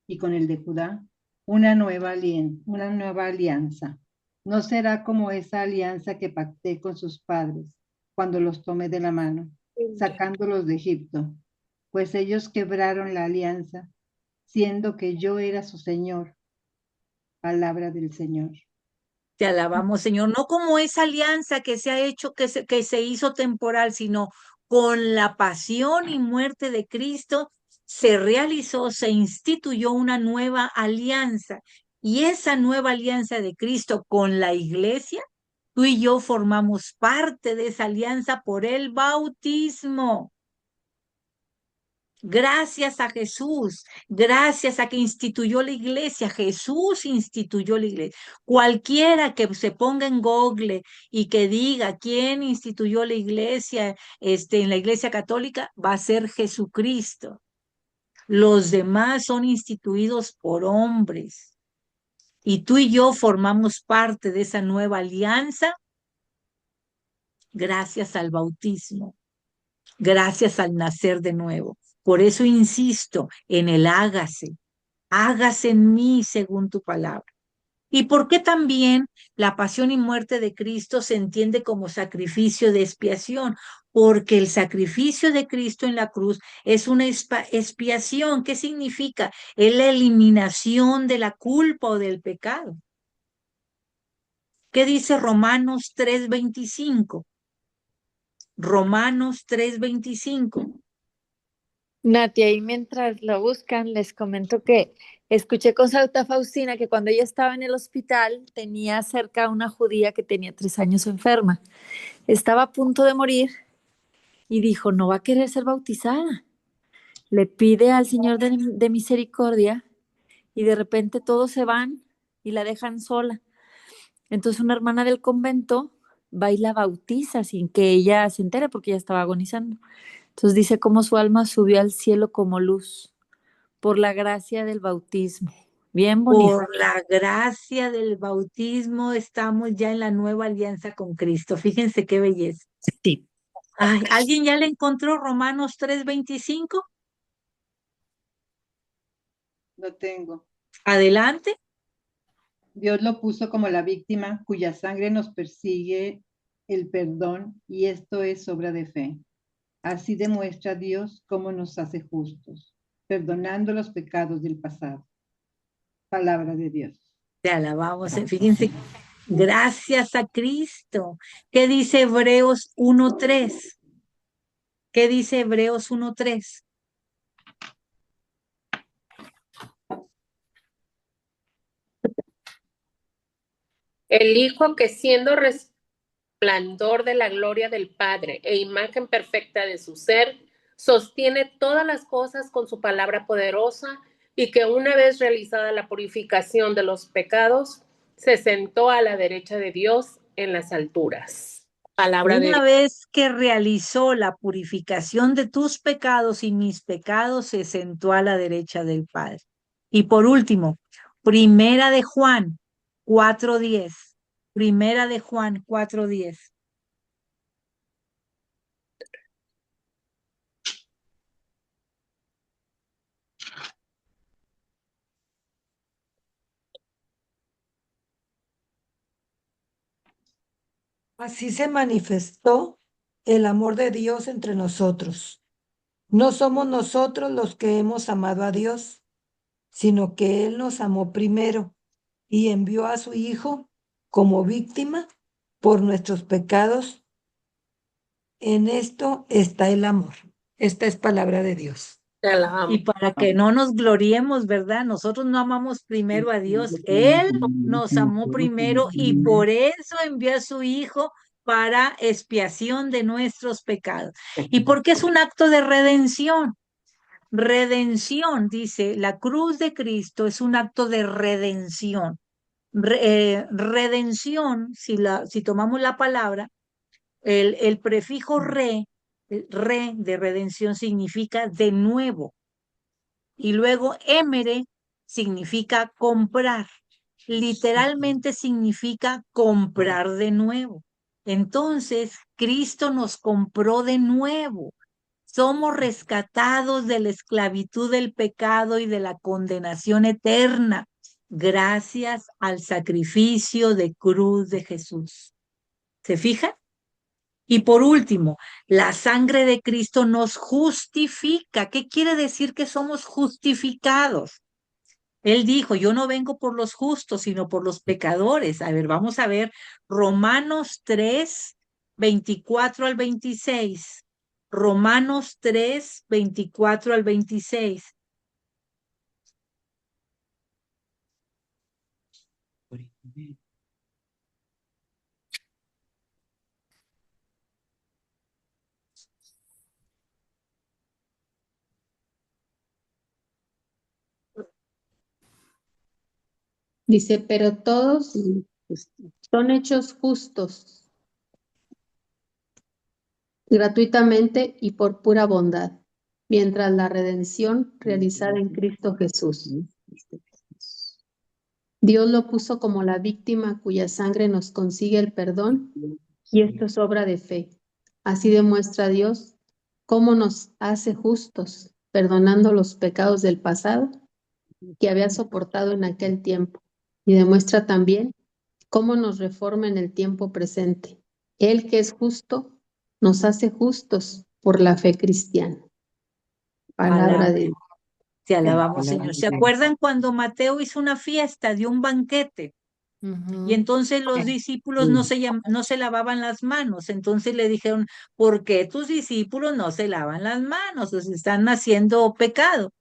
[SPEAKER 4] y con el de Judá una nueva alianza. No será como esa alianza que pacté con sus padres cuando los tomé de la mano, sacándolos de Egipto, pues ellos quebraron la alianza, siendo que yo era su Señor. Palabra del Señor.
[SPEAKER 1] Te alabamos, Señor, no como esa alianza que se ha hecho, que se hizo temporal, sino con la pasión y muerte de Cristo, se realizó, se instituyó una nueva alianza. Y esa nueva alianza de Cristo con la iglesia, tú y yo formamos parte de esa alianza por el bautismo. Gracias a Jesús, gracias a que instituyó la iglesia, Jesús instituyó la iglesia. Cualquiera que se ponga en Google y que diga quién instituyó la iglesia, en la iglesia católica, va a ser Jesucristo. Los demás son instituidos por hombres. Y tú y yo formamos parte de esa nueva alianza gracias al bautismo, gracias al nacer de nuevo. Por eso insisto en el hágase en mí según tu palabra. ¿Y por qué también la pasión y muerte de Cristo se entiende como sacrificio de expiación? Porque el sacrificio de Cristo en la cruz es una expiación. ¿Qué significa? Es la eliminación de la culpa o del pecado. ¿Qué dice Romanos 3:25? Romanos 3:25.
[SPEAKER 6] Nati, ahí mientras lo buscan, les comento que escuché con Santa Faustina que cuando ella estaba en el hospital tenía cerca a una judía que tenía 3 años enferma. Estaba a punto de morir y dijo, no va a querer ser bautizada. Le pide al Señor de misericordia y de repente todos se van y la dejan sola. Entonces una hermana del convento va y la bautiza sin que ella se entere porque ella estaba agonizando. Entonces dice cómo su alma subió al cielo como luz por la gracia del bautismo. Bien bonito.
[SPEAKER 1] Por la gracia del bautismo estamos ya en la nueva alianza con Cristo. Fíjense qué belleza.
[SPEAKER 6] Sí.
[SPEAKER 1] Ay, ¿alguien ya le encontró Romanos 3:25?
[SPEAKER 4] Lo tengo.
[SPEAKER 1] Adelante.
[SPEAKER 4] Dios lo puso como la víctima cuya sangre nos persigue el perdón y esto es obra de fe. Así demuestra Dios cómo nos hace justos, perdonando los pecados del pasado. Palabra de Dios.
[SPEAKER 1] Te alabamos. Fíjense, gracias a Cristo. ¿Qué dice Hebreos 1:3? ¿Qué dice Hebreos 1:3?
[SPEAKER 10] El Hijo que siendo resplandor de la gloria del Padre e imagen perfecta de su ser, sostiene todas las cosas con su palabra poderosa y que una vez realizada la purificación de los pecados, se sentó a la derecha de Dios en las alturas. Palabra de
[SPEAKER 1] Una
[SPEAKER 10] Dios.
[SPEAKER 1] vez que realizó la purificación de tus pecados y mis pecados, se sentó a la derecha del Padre. Y por último, Primera de Juan 4:10. Primera de Juan 4:10.
[SPEAKER 5] Así se manifestó el amor de Dios entre nosotros. No somos nosotros los que hemos amado a Dios, sino que Él nos amó primero y envió a su Hijo como víctima por nuestros pecados. En esto está el amor. Esta es palabra de Dios.
[SPEAKER 10] Te alabamos.
[SPEAKER 1] Y para que no nos gloriemos, ¿verdad? Nosotros no amamos primero a Dios. Él nos amó primero y por eso envió a su Hijo para expiación de nuestros pecados. ¿Y porque es un acto de redención? Redención, dice, la cruz de Cristo es un acto de redención. Redención, si tomamos la palabra, el prefijo re de redención significa de nuevo. Y luego emere significa comprar. Literalmente significa comprar de nuevo. Entonces, Cristo nos compró de nuevo. Somos rescatados de la esclavitud del pecado y de la condenación eterna, gracias al sacrificio de cruz de Jesús. ¿Se fijan? Y por último, la sangre de Cristo nos justifica. ¿Qué quiere decir que somos justificados? Él dijo, yo no vengo por los justos, sino por los pecadores. A ver, vamos a ver Romanos 3, 24 al 26. Romanos 3, 24 al 26.
[SPEAKER 2] Dice, pero todos son hechos justos gratuitamente y por pura bondad, mientras la redención realizada en Cristo Jesús. Dios lo puso como la víctima cuya sangre nos consigue el perdón, y esto es obra de fe. Así demuestra Dios cómo nos hace justos, perdonando los pecados del pasado que había soportado en aquel tiempo, y demuestra también cómo nos reforma en el tiempo presente. Él que es justo, nos hace justos por la fe cristiana. Palabra de Dios.
[SPEAKER 1] Te alabamos, Señor. ¿Se acuerdan cuando Mateo hizo una fiesta, dio un banquete? Y entonces los discípulos no se lavaban las manos. Entonces le dijeron, ¿por qué tus discípulos no se lavan las manos? Pues están haciendo pecado.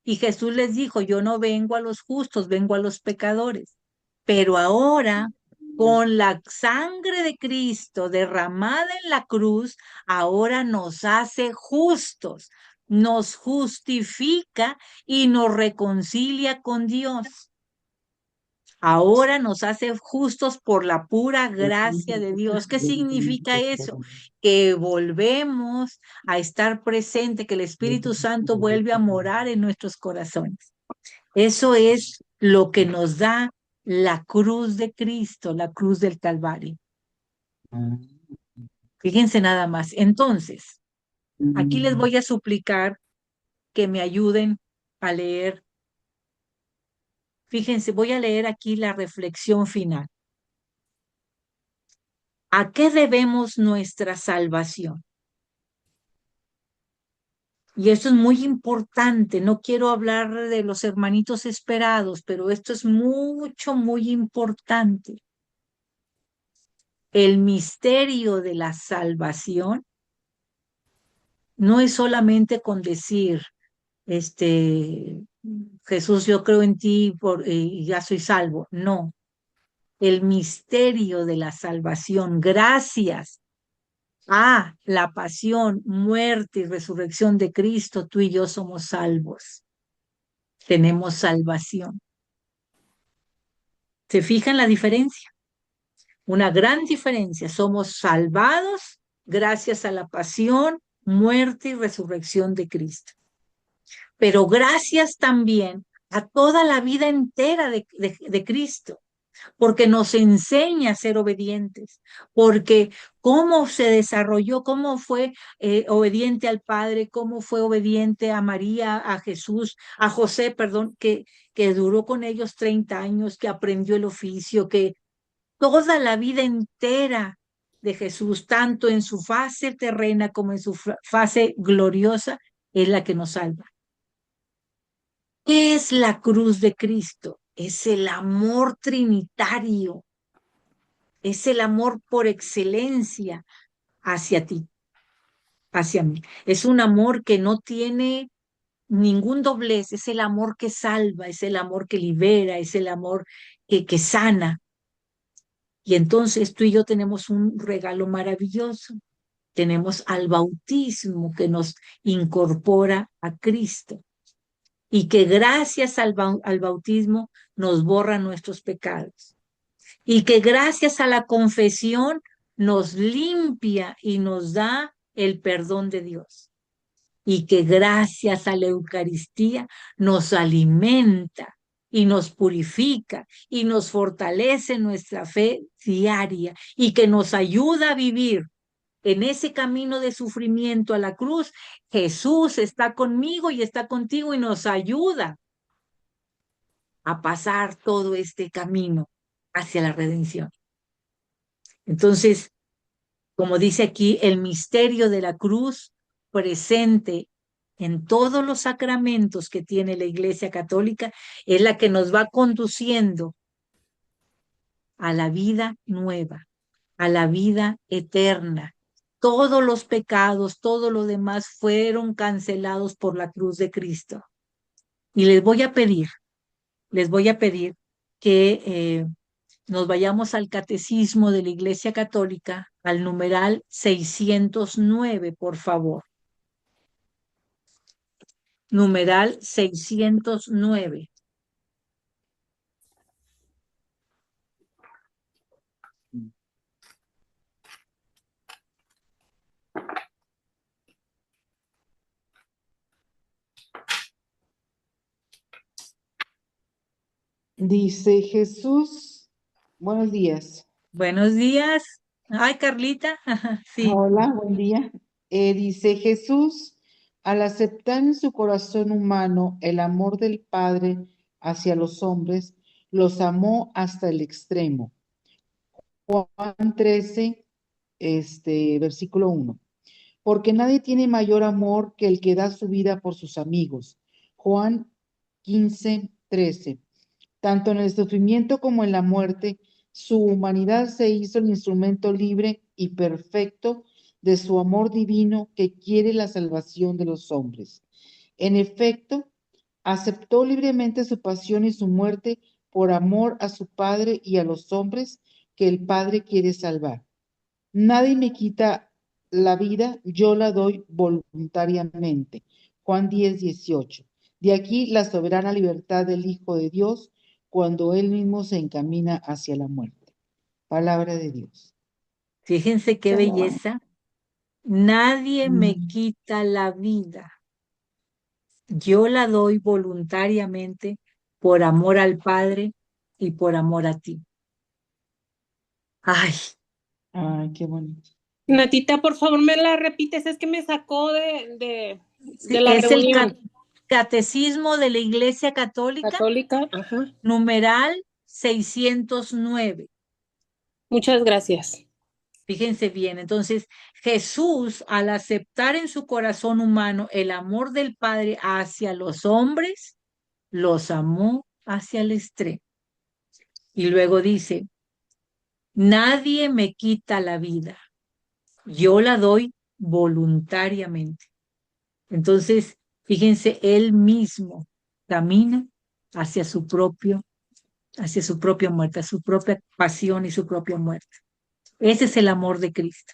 [SPEAKER 1] Y Jesús les dijo, yo no vengo a los justos, vengo a los pecadores. Pero ahora, con la sangre de Cristo derramada en la cruz, ahora nos hace justos, nos justifica y nos reconcilia con Dios. Ahora nos hace justos por la pura gracia de Dios. ¿Qué significa eso? Que volvemos a estar presente, que el Espíritu Santo vuelve a morar en nuestros corazones. Eso es lo que nos da la cruz de Cristo, la cruz del Calvario. Fíjense nada más. Entonces, aquí les voy a suplicar que me ayuden a leer. Fíjense, voy a leer aquí la reflexión final. ¿A qué debemos nuestra salvación? Y esto es muy importante. No quiero hablar de los hermanitos esperados, pero esto es muy importante. El misterio de la salvación no es solamente con decir, Jesús, yo creo en ti y ya soy salvo. No. El misterio de la salvación, gracias a la pasión, muerte y resurrección de Cristo, tú y yo somos salvos. Tenemos salvación. ¿Se fijan la diferencia? Una gran diferencia. Somos salvados gracias a la pasión, muerte y resurrección de Cristo. Pero gracias también a toda la vida entera de Cristo, porque nos enseña a ser obedientes, porque cómo se desarrolló, cómo fue obediente al Padre, cómo fue obediente a María, a Jesús, a José, perdón, que duró con ellos 30 años, que aprendió el oficio, que toda la vida entera de Jesús, tanto en su fase terrena como en su fase gloriosa, es la que nos salva. ¿Qué es la cruz de Cristo? Es el amor trinitario, es el amor por excelencia hacia ti, hacia mí. Es un amor que no tiene ningún doblez, es el amor que salva, es el amor que libera, es el amor que sana. Y entonces tú y yo tenemos un regalo maravilloso. Tenemos al bautismo que nos incorpora a Cristo y que gracias al bautismo nos borra nuestros pecados y que gracias a la confesión nos limpia y nos da el perdón de Dios y que gracias a la Eucaristía nos alimenta y nos purifica y nos fortalece nuestra fe diaria y que nos ayuda a vivir en ese camino de sufrimiento a la cruz. Jesús está conmigo y está contigo y nos ayuda a pasar todo este camino hacia la redención. Entonces, como dice aquí, el misterio de la cruz presente en todos los sacramentos que tiene la Iglesia Católica es la que nos va conduciendo a la vida nueva, a la vida eterna. Todos los pecados, todo lo demás fueron cancelados por la cruz de Cristo. Y les voy a pedir que nos vayamos al Catecismo de la Iglesia Católica, al numeral 609, por favor. Numeral 609.
[SPEAKER 14] Dice Jesús, buenos días.
[SPEAKER 1] Buenos días. Ay, Carlita. Sí.
[SPEAKER 14] Hola, buen día. Dice Jesús, al aceptar en su corazón humano el amor del Padre hacia los hombres, los amó hasta el extremo. Juan 13, versículo 1. Porque nadie tiene mayor amor que el que da su vida por sus amigos. Juan 15, 13. Tanto en el sufrimiento como en la muerte, su humanidad se hizo el instrumento libre y perfecto de su amor divino que quiere la salvación de los hombres. En efecto, aceptó libremente su pasión y su muerte por amor a su Padre y a los hombres que el Padre quiere salvar. Nadie me quita la vida, yo la doy voluntariamente. Juan 10, 18. De aquí la soberana libertad del Hijo de Dios cuando él mismo se encamina hacia la muerte. Palabra de Dios.
[SPEAKER 1] Fíjense qué belleza. Nadie me quita la vida. Yo la doy voluntariamente por amor al Padre y por amor a ti. Ay.
[SPEAKER 14] Ay, qué bonito.
[SPEAKER 10] Natita, por favor, me la repites, es que me sacó de la
[SPEAKER 1] Es
[SPEAKER 10] reunión.
[SPEAKER 1] el Catecismo de la Iglesia Católica,
[SPEAKER 10] Ajá.
[SPEAKER 1] numeral 609.
[SPEAKER 10] Muchas gracias.
[SPEAKER 1] Fíjense bien, entonces Jesús, al aceptar en su corazón humano el amor del Padre hacia los hombres, los amó hacia el extremo. Y luego dice, nadie me quita la vida, yo la doy voluntariamente. Entonces, fíjense, él mismo camina hacia su propia muerte, a su propia pasión y su propia muerte. Ese es el amor de Cristo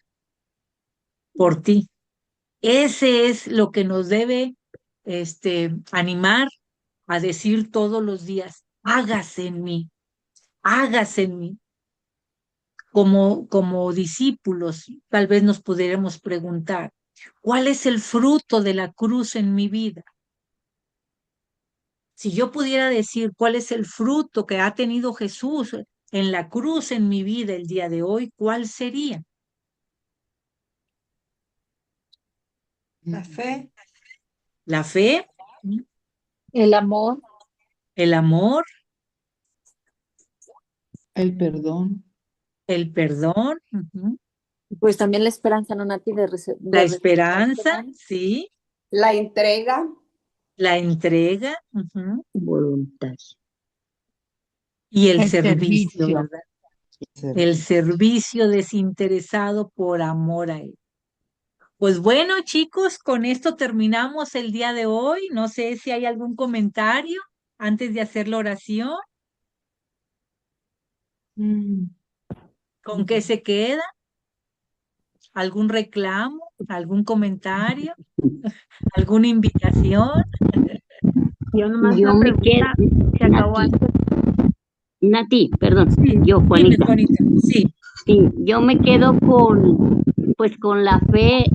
[SPEAKER 1] por ti. Ese es lo que nos debe animar a decir todos los días, hágase en mí, hágase en mí. como discípulos, tal vez nos pudiéramos preguntar, ¿cuál es el fruto de la cruz en mi vida? Si yo pudiera decir cuál es el fruto que ha tenido Jesús en la cruz en mi vida el día de hoy, ¿cuál sería?
[SPEAKER 5] La fe,
[SPEAKER 1] La fe,
[SPEAKER 6] El amor,
[SPEAKER 1] el amor,
[SPEAKER 14] el perdón,
[SPEAKER 1] el perdón, ujú,
[SPEAKER 6] pues también la esperanza, ¿no, Nati?
[SPEAKER 1] la
[SPEAKER 6] De
[SPEAKER 1] esperanza, sí,
[SPEAKER 7] la entrega,
[SPEAKER 1] la entrega, ujú,
[SPEAKER 3] Voluntad.
[SPEAKER 1] y el
[SPEAKER 14] el
[SPEAKER 1] servicio,
[SPEAKER 14] servicio.
[SPEAKER 1] ¿verdad? El servicio desinteresado por amor a Él. Pues bueno, chicos, con esto terminamos el día de hoy. No sé si hay algún comentario antes de hacer la oración.
[SPEAKER 14] Mm.
[SPEAKER 1] ¿Con qué se queda? ¿Algún reclamo? ¿Algún comentario? ¿Alguna invitación?
[SPEAKER 15] Yo nomás
[SPEAKER 3] Yo
[SPEAKER 15] una
[SPEAKER 3] me quedo,
[SPEAKER 15] pregunta, se acabó
[SPEAKER 3] Nati,
[SPEAKER 15] antes.
[SPEAKER 3] Nati, perdón,
[SPEAKER 1] Sí,
[SPEAKER 3] yo,
[SPEAKER 1] dime,
[SPEAKER 3] Juanita.
[SPEAKER 1] Juanita. Sí,
[SPEAKER 3] Sí, yo me quedo pues con la fe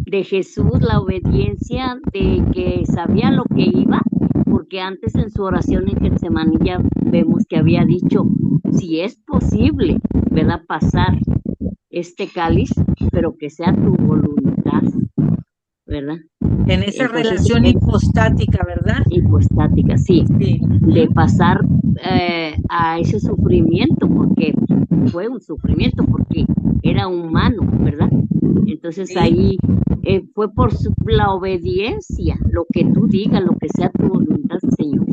[SPEAKER 3] de Jesús, la obediencia de que sabía lo que iba, porque antes en su oración en Getsemaní ya vemos que había dicho, si es posible, ¿verdad? Pasar este cáliz, pero que sea tu voluntad, ¿verdad?
[SPEAKER 1] en esa
[SPEAKER 3] Entonces,
[SPEAKER 1] relación hipostática, ¿verdad?
[SPEAKER 3] hipostática, sí,
[SPEAKER 1] Sí.
[SPEAKER 3] de pasar a ese sufrimiento, porque fue un sufrimiento, porque era humano, ¿verdad? Entonces
[SPEAKER 1] Sí.
[SPEAKER 3] ahí fue por la obediencia, lo que tú digas, lo que sea tu voluntad, Señor.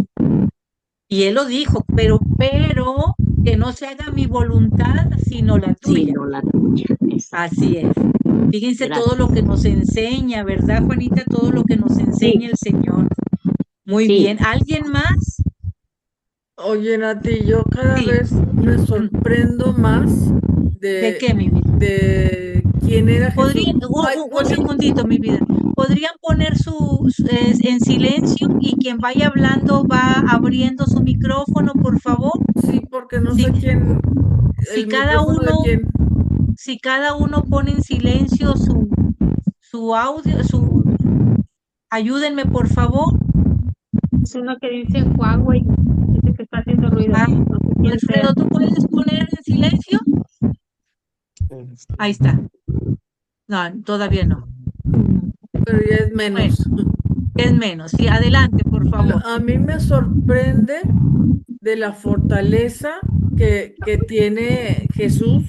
[SPEAKER 1] Y Él lo dijo, pero que no se haga mi voluntad, sino la tuya.
[SPEAKER 3] Sino la tuya.
[SPEAKER 1] Así es. Fíjense todo
[SPEAKER 3] Gracias.
[SPEAKER 1] lo que nos enseña, ¿verdad, Juanita? Todo lo que nos enseña el Señor. Muy
[SPEAKER 3] Sí.
[SPEAKER 1] bien. ¿Alguien más?
[SPEAKER 9] Oye, Nati, yo cada
[SPEAKER 1] Sí.
[SPEAKER 9] vez me sorprendo más
[SPEAKER 1] ¿De qué, mi vida?
[SPEAKER 9] de quién era Jesús.
[SPEAKER 1] Podrían,
[SPEAKER 9] Ay,
[SPEAKER 1] un segundito, mi vida. ¿Podrían poner en silencio y quien vaya hablando va abriendo su micrófono, por favor?
[SPEAKER 9] sí, porque no
[SPEAKER 1] Si,
[SPEAKER 9] sé quién,
[SPEAKER 1] si
[SPEAKER 9] el
[SPEAKER 1] cada
[SPEAKER 9] micrófono de
[SPEAKER 1] uno,
[SPEAKER 9] quién.
[SPEAKER 1] si cada uno pone en silencio su audio, ayúdenme, por favor.
[SPEAKER 15] Es uno que dice Huawei, dice que está haciendo ruido.
[SPEAKER 1] Ah,
[SPEAKER 15] No sé quién sea.
[SPEAKER 1] Alfredo, ¿tú puedes poner en silencio? Ahí está. No, todavía no.
[SPEAKER 9] Pero ya es
[SPEAKER 1] Bueno,
[SPEAKER 9] menos.
[SPEAKER 1] es menos. Sí, adelante, por favor.
[SPEAKER 9] A mí me sorprende de la fortaleza que tiene Jesús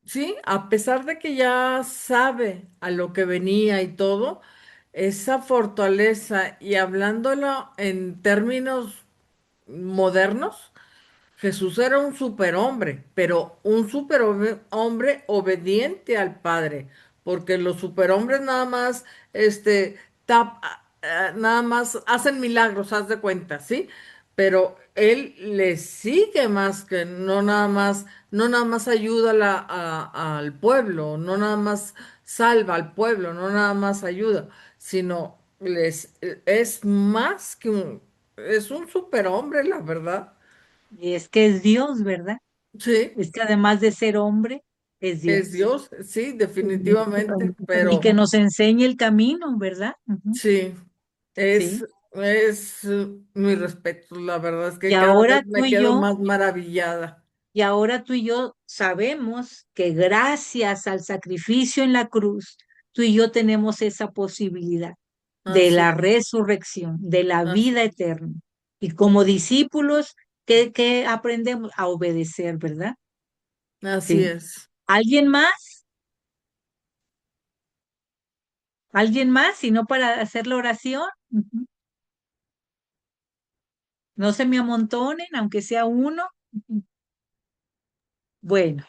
[SPEAKER 9] sí, a pesar de que ya sabe a lo que venía y todo, esa fortaleza y hablándolo en términos modernos, Jesús era un superhombre, pero un superhombre obediente al Padre, porque los superhombres nada más, nada más hacen milagros, haz de cuenta, ¿sí? Pero él le sigue más que no nada más ayuda al pueblo, no nada más salva al pueblo, no nada más ayuda, sino es más que es un superhombre, la verdad.
[SPEAKER 1] Y es que es Dios, ¿verdad?
[SPEAKER 9] Sí,
[SPEAKER 1] Es que además de ser hombre, es
[SPEAKER 9] es
[SPEAKER 1] Dios.
[SPEAKER 9] Dios, sí, definitivamente,
[SPEAKER 1] Y
[SPEAKER 9] pero
[SPEAKER 1] que nos enseñe el camino, ¿verdad? Ujú.
[SPEAKER 9] sí,
[SPEAKER 1] Sí.
[SPEAKER 9] es mi respeto, la verdad es
[SPEAKER 1] Y
[SPEAKER 9] que cada vez
[SPEAKER 1] ahora tú
[SPEAKER 9] me
[SPEAKER 1] y
[SPEAKER 9] quedo
[SPEAKER 1] yo,
[SPEAKER 9] más maravillada.
[SPEAKER 1] y ahora tú y yo sabemos que gracias al sacrificio en la cruz, tú y yo tenemos esa posibilidad de
[SPEAKER 9] Así
[SPEAKER 1] la
[SPEAKER 9] es,
[SPEAKER 1] resurrección, de la
[SPEAKER 9] así,
[SPEAKER 1] vida eterna. Y como discípulos, ¿qué aprendemos? A obedecer, ¿verdad?
[SPEAKER 9] así
[SPEAKER 1] Sí.
[SPEAKER 9] es.
[SPEAKER 1] ¿Alguien más? ¿Alguien más? Si no, para hacer la oración. Ujú. No se me amontonen, aunque sea uno. Ujú. Bueno,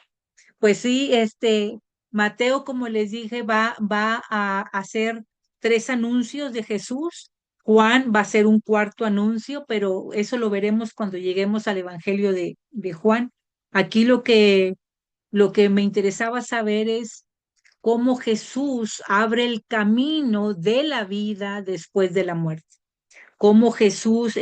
[SPEAKER 1] pues sí, Mateo, como les dije, va a hacer 3 anuncios de Jesús. Juan va a hacer un cuarto anuncio, pero eso lo veremos cuando lleguemos al Evangelio de Juan. Aquí lo que me interesaba saber es cómo Jesús abre el camino de la vida después de la muerte. Cómo Jesús,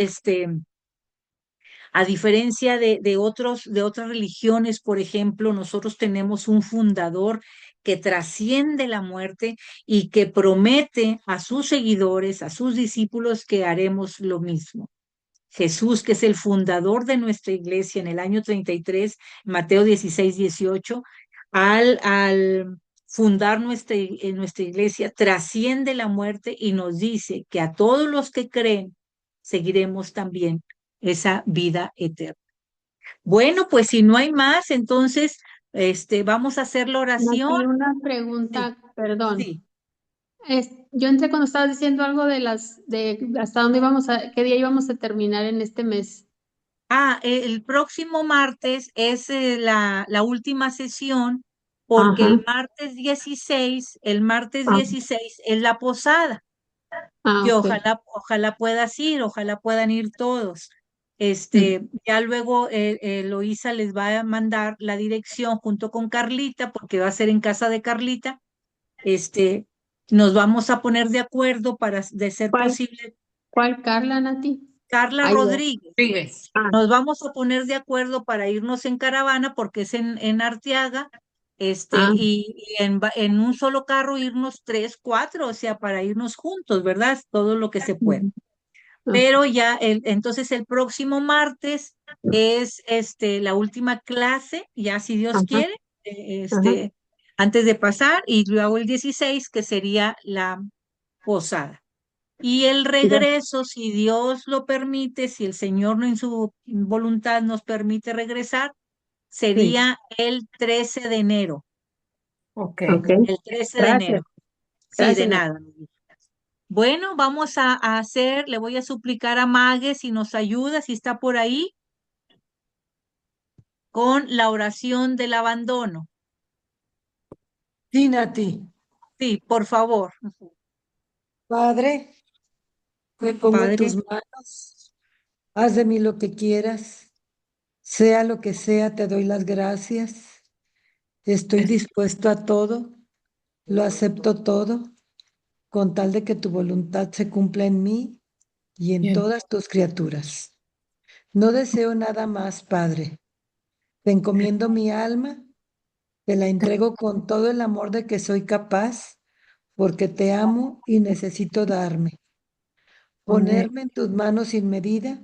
[SPEAKER 1] A diferencia de otras religiones, por ejemplo, nosotros tenemos un fundador que trasciende la muerte y que promete a sus seguidores, a sus discípulos, que haremos lo mismo. Jesús, que es el fundador de nuestra iglesia en el año 33, Mateo 16, 18, al fundar nuestra iglesia, trasciende la muerte y nos dice que a todos los que creen seguiremos también esa vida eterna. Bueno, pues si no hay más, entonces vamos a hacer la oración.
[SPEAKER 2] Nati, una pregunta, perdón.
[SPEAKER 1] Sí.
[SPEAKER 2] Yo entré cuando estabas diciendo algo de hasta dónde qué día íbamos a terminar en este mes.
[SPEAKER 1] El próximo martes es la última sesión, porque el martes 16 es la posada, que
[SPEAKER 2] ok.
[SPEAKER 1] ojalá puedas ir, ojalá puedan ir todos. Ya luego Eloísa les va a mandar la dirección junto con Carlita, porque va a ser en casa de Carlita. Nos vamos a poner de acuerdo de ser posible.
[SPEAKER 2] ¿Cuál Carla, Nati?
[SPEAKER 1] Carla Rodríguez. Nos vamos a poner de acuerdo para irnos en caravana, porque es en Arteaga, y en un solo carro irnos 3, 4, o sea, para irnos juntos, ¿verdad? Todo lo que se puede. Pero ya, entonces el próximo martes es la última clase, ya si Dios quiere, antes de pasar, y luego el 16, que sería la posada. Y el regreso, si Dios lo permite, si el Señor en su voluntad nos permite regresar, sería el 13 de enero.
[SPEAKER 15] Ok.
[SPEAKER 1] El 13 de enero. Sí,
[SPEAKER 2] Gracias,
[SPEAKER 1] de nada. Bueno, vamos a hacer, le voy a suplicar a Mague si nos ayuda, si está por ahí, con la oración del abandono.
[SPEAKER 5] Sí, Nati.
[SPEAKER 1] Sí, por favor.
[SPEAKER 5] Padre, me pongo en
[SPEAKER 1] Padre,
[SPEAKER 5] tus manos. Haz de mí lo que quieras. Sea lo que sea, te doy las gracias. Estoy dispuesto a todo. Lo acepto todo, con tal de que tu voluntad se cumpla en mí y en todas tus criaturas. No deseo nada más, Padre. Te encomiendo mi alma, te la entrego con todo el amor de que soy capaz, porque te amo y necesito darme. Ponerme en tus manos sin medida,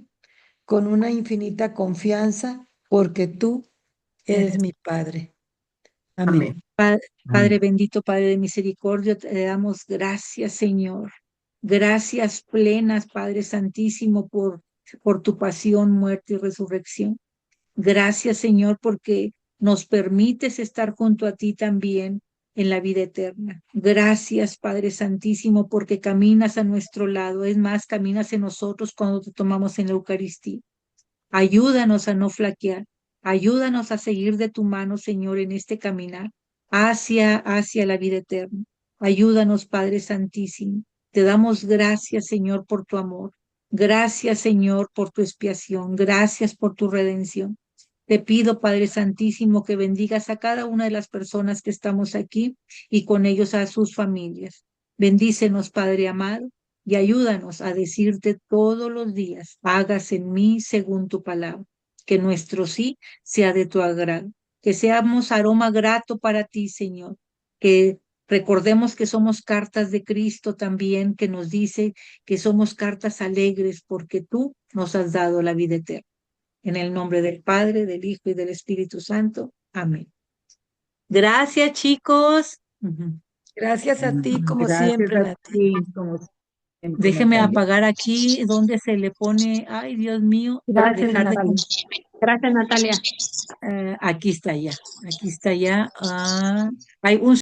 [SPEAKER 5] con una infinita confianza, porque tú eres mi Padre. Amén.
[SPEAKER 1] Padre bendito, Padre de misericordia, te damos gracias, Señor. Gracias plenas, Padre Santísimo, por tu pasión, muerte y resurrección. Gracias, Señor, porque nos permites estar junto a ti también en la vida eterna. Gracias, Padre Santísimo, porque caminas a nuestro lado. Es más, caminas en nosotros cuando te tomamos en la Eucaristía. Ayúdanos a no flaquear. Ayúdanos a seguir de tu mano, Señor, en este caminar hacia la vida eterna. Ayúdanos, Padre Santísimo. Te damos gracias, Señor, por tu amor. Gracias, Señor, por tu expiación. Gracias por tu redención. Te pido, Padre Santísimo, que bendigas a cada una de las personas que estamos aquí y con ellos a sus familias. Bendícenos, Padre amado, y ayúdanos a decirte todos los días, hágase en mí según tu palabra, que nuestro sí sea de tu agrado, que seamos aroma grato para ti, Señor, que recordemos que somos cartas de Cristo también, que nos dice que somos cartas alegres porque tú nos has dado la vida eterna. En el nombre del Padre, del Hijo y del Espíritu Santo. Amén. Gracias, chicos.
[SPEAKER 5] Gracias a ti, como siempre, Nati.
[SPEAKER 1] Déjeme apagar aquí donde se le pone, ay, Dios mío.
[SPEAKER 2] Gracias, Natalia. Gracias, Natalia.
[SPEAKER 1] Aquí está ya. Aquí está ya. Hay un